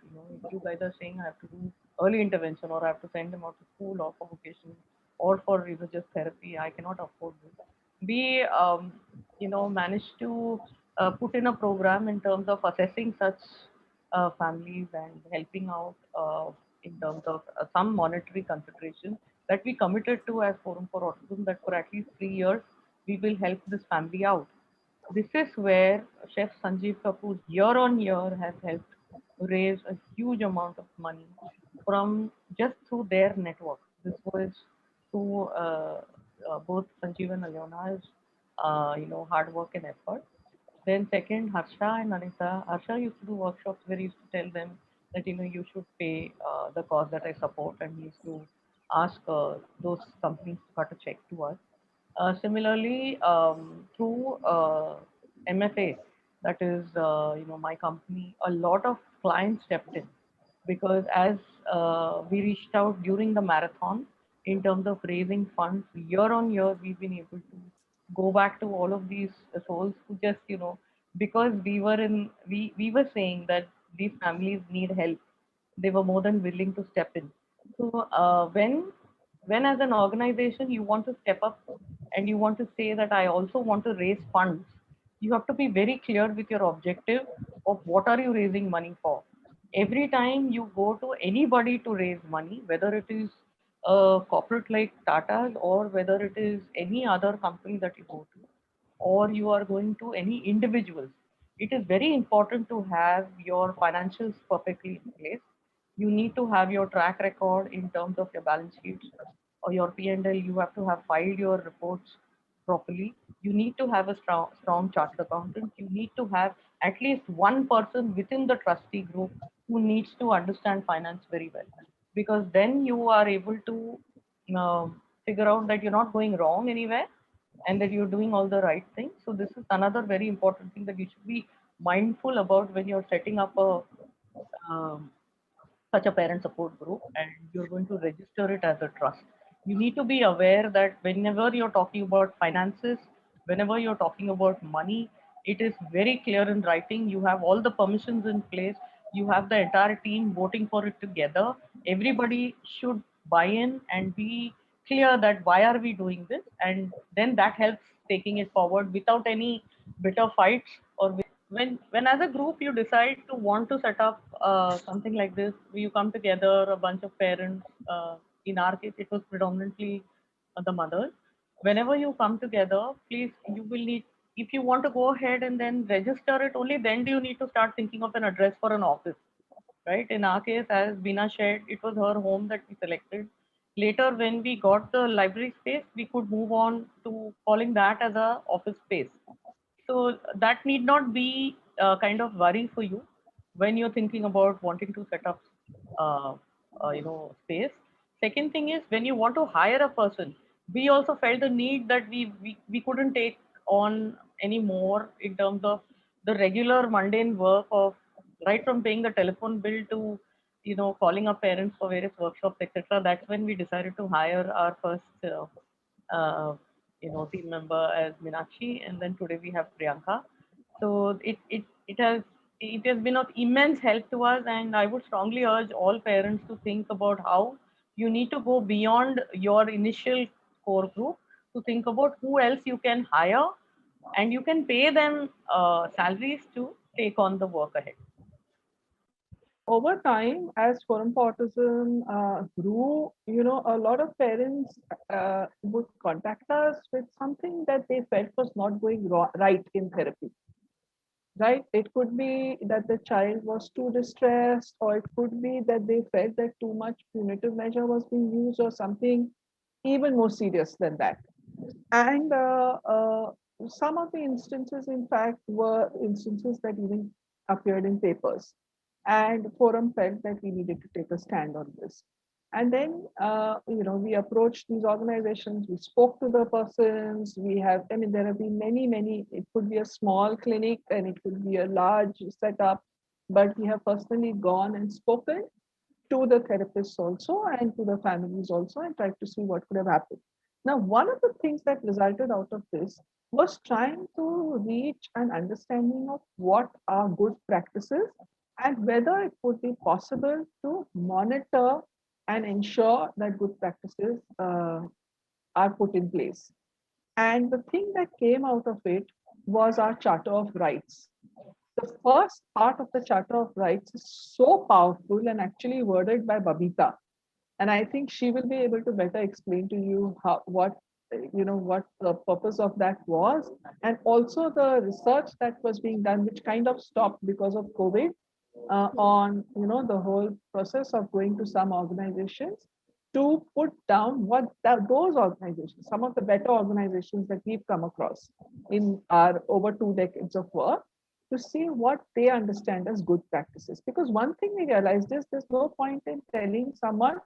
If you guys are saying I have to do early intervention, or I have to send them out to school or for vocation or for just therapy. I cannot afford this. We, managed to put in a program in terms of assessing such families and helping out in terms of some monetary consideration that we committed to as Forum for Autism, that for at least 3 years we will help this family out. This is where Chef Sanjeev Kapoor year on year has helped raise a huge amount of money from just through their network. This was through both Sanjeev and Alyona's, hard work and effort. Then second, Harsha and Anita. Harsha used to do workshops where he used to tell them that you should pay the cause that I support, and he used to ask those companies to cut a check to us. Similarly, through MFA, that is my company, a lot of clients stepped in because as we reached out during the marathon in terms of raising funds year on year, we've been able to go back to all of these souls who just because we were saying that these families need help, they were more than willing to step in. So when as an organization you want to step up and you want to say that I also want to raise funds, you have to be very clear with your objective of what are you raising money for. Every time you go to anybody to raise money, whether it is a corporate like Tata's or whether it is any other company that you go to, or you are going to any individuals, it is very important to have your financials perfectly in place. You need to have your track record in terms of your balance sheets or your P&L. You have to have filed your reports properly. You need to have a strong chartered accountant. You need to have at least one person within the trustee group who needs to understand finance very well, because then you are able to figure out that you're not going wrong anywhere and that you're doing all the right things. So this is another very important thing that you should be mindful about when you're setting up a um, such a parent support group and you're going to register it as a trust. You need to be aware that whenever you're talking about finances, whenever you're talking about money, it is very clear in writing. You have all the permissions in place. You have the entire team voting for it together. Everybody should buy in and be clear that why are we doing this, and then that helps taking it forward without any bitter fights or when as a group you decide to want to set up something like this, you come together a bunch of parents. In our case it was predominantly the mothers. Whenever you come together, please, you will need, if you want to go ahead and then register it, only then do you need to start thinking of an address for an office, right? In our case, as Bina shared, it was her home that we selected. Later, when we got the library space, we could move on to calling that as a office space. So that need not be kind of worry for you when you're thinking about wanting to set up, uh, space. Second thing is when you want to hire a person, we also felt the need that we couldn't take on any more in terms of the regular mundane work of right from paying the telephone bill to calling up parents for various workshops, etc. That's when we decided to hire our first uh, team member as Meenakshi, and then today we have Priyanka. So it has been of immense help to us, and I would strongly urge all parents to think about how you need to go beyond your initial core group to think about who else you can hire, and you can pay them salaries to take on the work ahead. Over time, as Forum for Autism grew, a lot of parents would contact us with something that they felt was not going right in therapy. Right? It could be that the child was too distressed, or it could be that they felt that too much punitive measure was being used, or something even more serious than that. And some of the instances, in fact, were instances that even appeared in papers. And Forum felt that we needed to take a stand on this. And then, we approached these organizations, we spoke to the persons, there have been many, it could be a small clinic and it could be a large setup, but we have personally gone and spoken to the therapists also and to the families also and tried to see what could have happened. Now, one of the things that resulted out of this was trying to reach an understanding of what are good practices and whether it would be possible to monitor and ensure that good practices are put in place. And the thing that came out of it was our Charter of Rights. The first part of the Charter of Rights is so powerful and actually worded by Babita. And I think she will be able to better explain to you how what what the purpose of that was, and also the research that was being done, which kind of stopped because of COVID, on the whole process of going to some organizations to put down what those organizations, some of the better organizations that we've come across in our over 2 decades of work, to see what they understand as good practices. Because one thing we realized is there's no point in telling someone,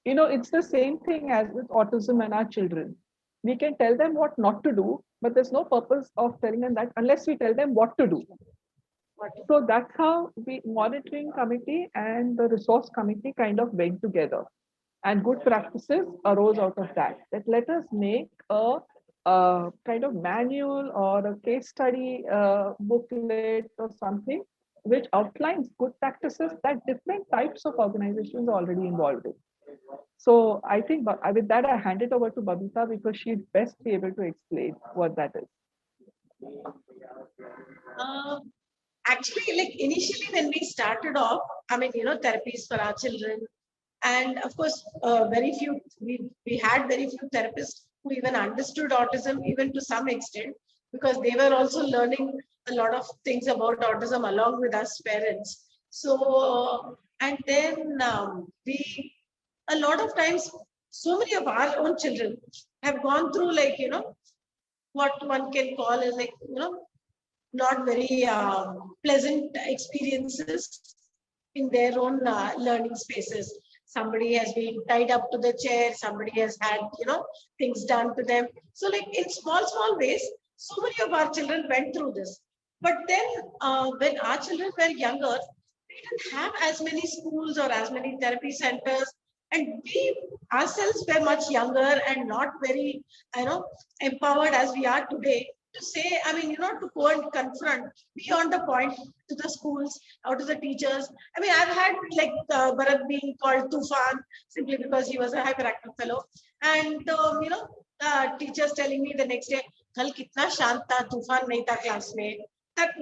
it's the same thing as with autism and our children. We can tell them what not to do, but there's no purpose of telling them that unless we tell them what to do. So that's how the monitoring committee and the resource committee kind of went together. And good practices arose out of that. That let us make a kind of manual or a case study booklet or something which outlines good practices that different types of organizations are already involved in. So I think with that, I hand it over to Babita because she'd best be able to explain what that is. Actually, like initially when we started off, therapies for our children, and of course, we had very few therapists who even understood autism, even to some extent, because they were also learning a lot of things about autism along with us parents. So, and then a lot of times, so many of our own children have gone through what one can call as not very pleasant experiences in their own learning spaces. Somebody has been tied up to the chair, somebody has had, things done to them. So in small ways, so many of our children went through this. But then when our children were younger, we didn't have as many schools or as many therapy centers. And we ourselves were much younger and not very, empowered as we are today to say, to go and confront beyond the point to the schools or to the teachers. I've had Bharat being called Tufan simply because he was a hyperactive fellow. And, teachers telling me the next day, Kal kitna shant tha, Tufan nahi tha class mein.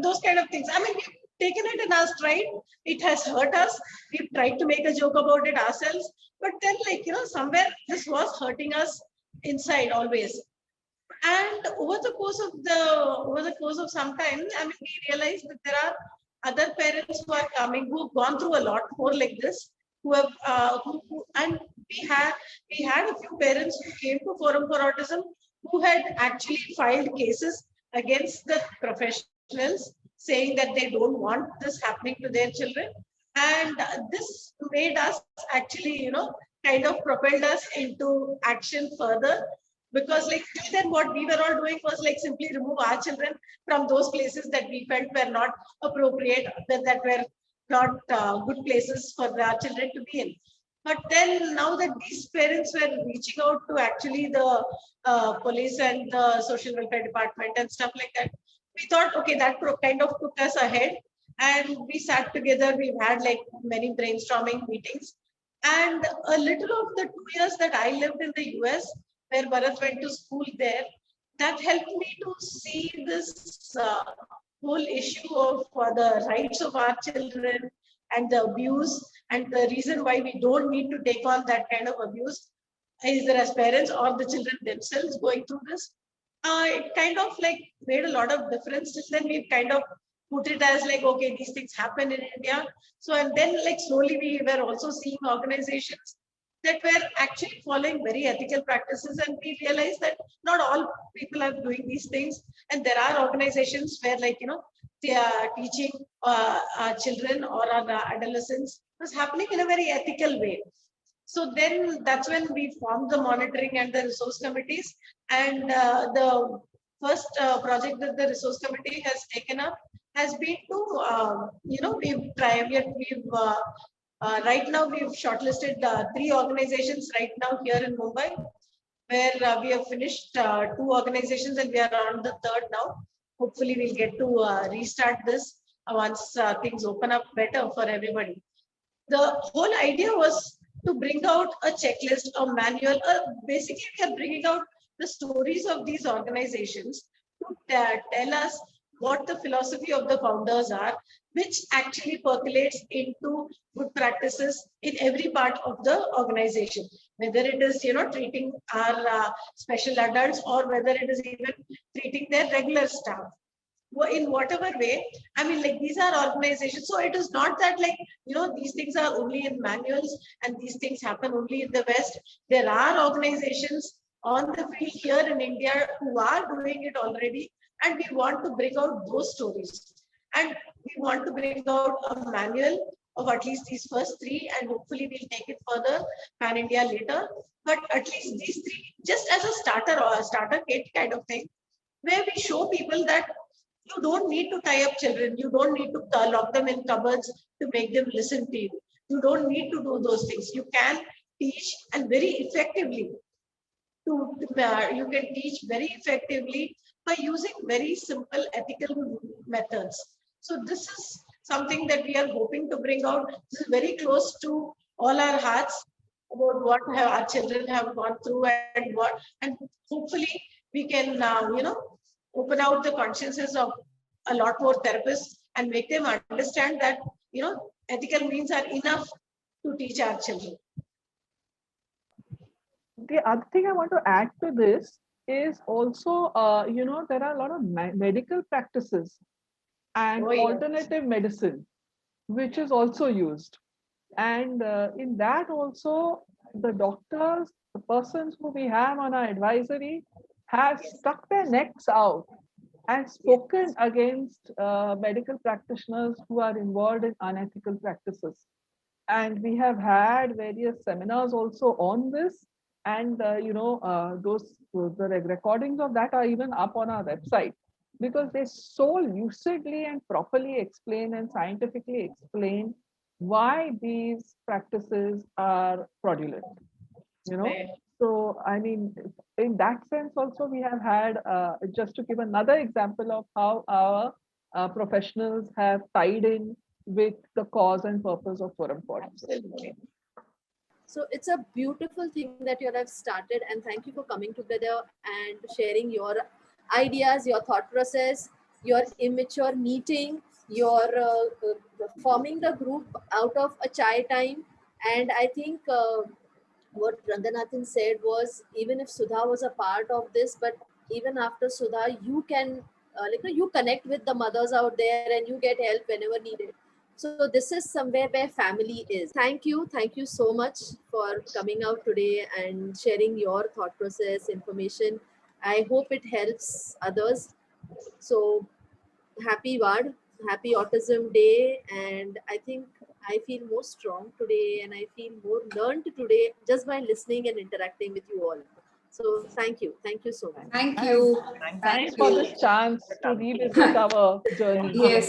Those kind of things. We've taken it in our stride. It has hurt us. We've tried to make a joke about it ourselves. But then somewhere this was hurting us inside always. And over the course of some time, we realized that there are other parents who are coming, who've gone through a lot more like this, who have and we had a few parents who came to Forum for Autism who had actually filed cases against the professionals, saying that they don't want this happening to their children. And this made us actually, kind of propelled us into action further. Because till then what we were all doing was simply remove our children from those places that we felt were not appropriate, that were not good places for our children to be in. But then now that these parents were reaching out to actually the police and the social welfare department and stuff like that, we thought, okay, that kind of took us ahead. And we sat together, we've had many brainstorming meetings. And a little of the 2 years that I lived in the US, where Bharat went to school there, that helped me to see this whole issue of the rights of our children and the abuse, and the reason why we don't need to take on that kind of abuse, either as parents or the children themselves going through this. It kind of made a lot of difference. Then we've kind of put it as okay, these things happen in India. So, and then slowly we were also seeing organizations that were actually following very ethical practices, and we realized that not all people are doing these things, and there are organizations where they are teaching children or adolescents was happening in a very ethical way. So then that's when we formed the monitoring and the resource committees, and the first project that the resource committee has taken up has been to right now, we've shortlisted 3 organizations right now here in Mumbai, where we have finished 2 organizations and we are on the 3rd now. Hopefully, we'll get to restart this. once things open up better for everybody. The whole idea was to bring out a checklist, a manual. Basically, we are bringing out the stories of these organizations to tell us what the philosophy of the founders are, which actually percolates into good practices in every part of the organization, whether it is, treating our special adults, or whether it is even treating their regular staff. In whatever way, I mean, like, these are organizations. So it is not that, like, these things are only in manuals and these things happen only in the West. There are organizations on the field here in India who are doing it already, and we want to bring out those stories. And we want to bring out a manual of at least these first three, and hopefully we'll take it further, Pan India later. But at least these three, just as a starter or a starter kit kind of thing, where we show people that you don't need to tie up children. You don't need to lock them in cupboards to make them listen to you. You don't need to do those things. You can teach, and very effectively. You can teach very effectively by using very simple ethical methods. So this is something that we are hoping to bring out. This is very close to all our hearts, about what our children have gone through, and hopefully we can open out the consciences of a lot more therapists and make them understand that ethical means are enough to teach our children. The other thing I want to add to this is also, there are a lot of medical practices and Oh, yes. alternative medicine, which is also used. And in that also, the doctors, the persons who we have on our advisory, have stuck their necks out and spoken against medical practitioners who are involved in unethical practices. And we have had various seminars also on this. And the recordings of that are even up on our website, because they so lucidly and properly explain and scientifically explain why these practices are fraudulent. Right. So, I mean, in that sense also, we have had, just to give another example of how our professionals have tied in with the cause and purpose of Forum for. Absolutely. So it's a beautiful thing that you have started, and thank you for coming together and sharing your ideas, your thought process, your immature meeting, your forming the group out of a chai time. And I think what Ranganathan said was, even if Sudha was a part of this, but even after Sudha, you can you connect with the mothers out there and you get help whenever needed. So this is somewhere where family is. Thank you so much for coming out today and sharing your thought process, information. I hope it helps others. So happy Ward, happy Autism Day, and I think I feel more strong today and I feel more learned today just by listening and interacting with you all. So thank you so much. Thank you. Thanks for this chance to revisit our journey. Yes.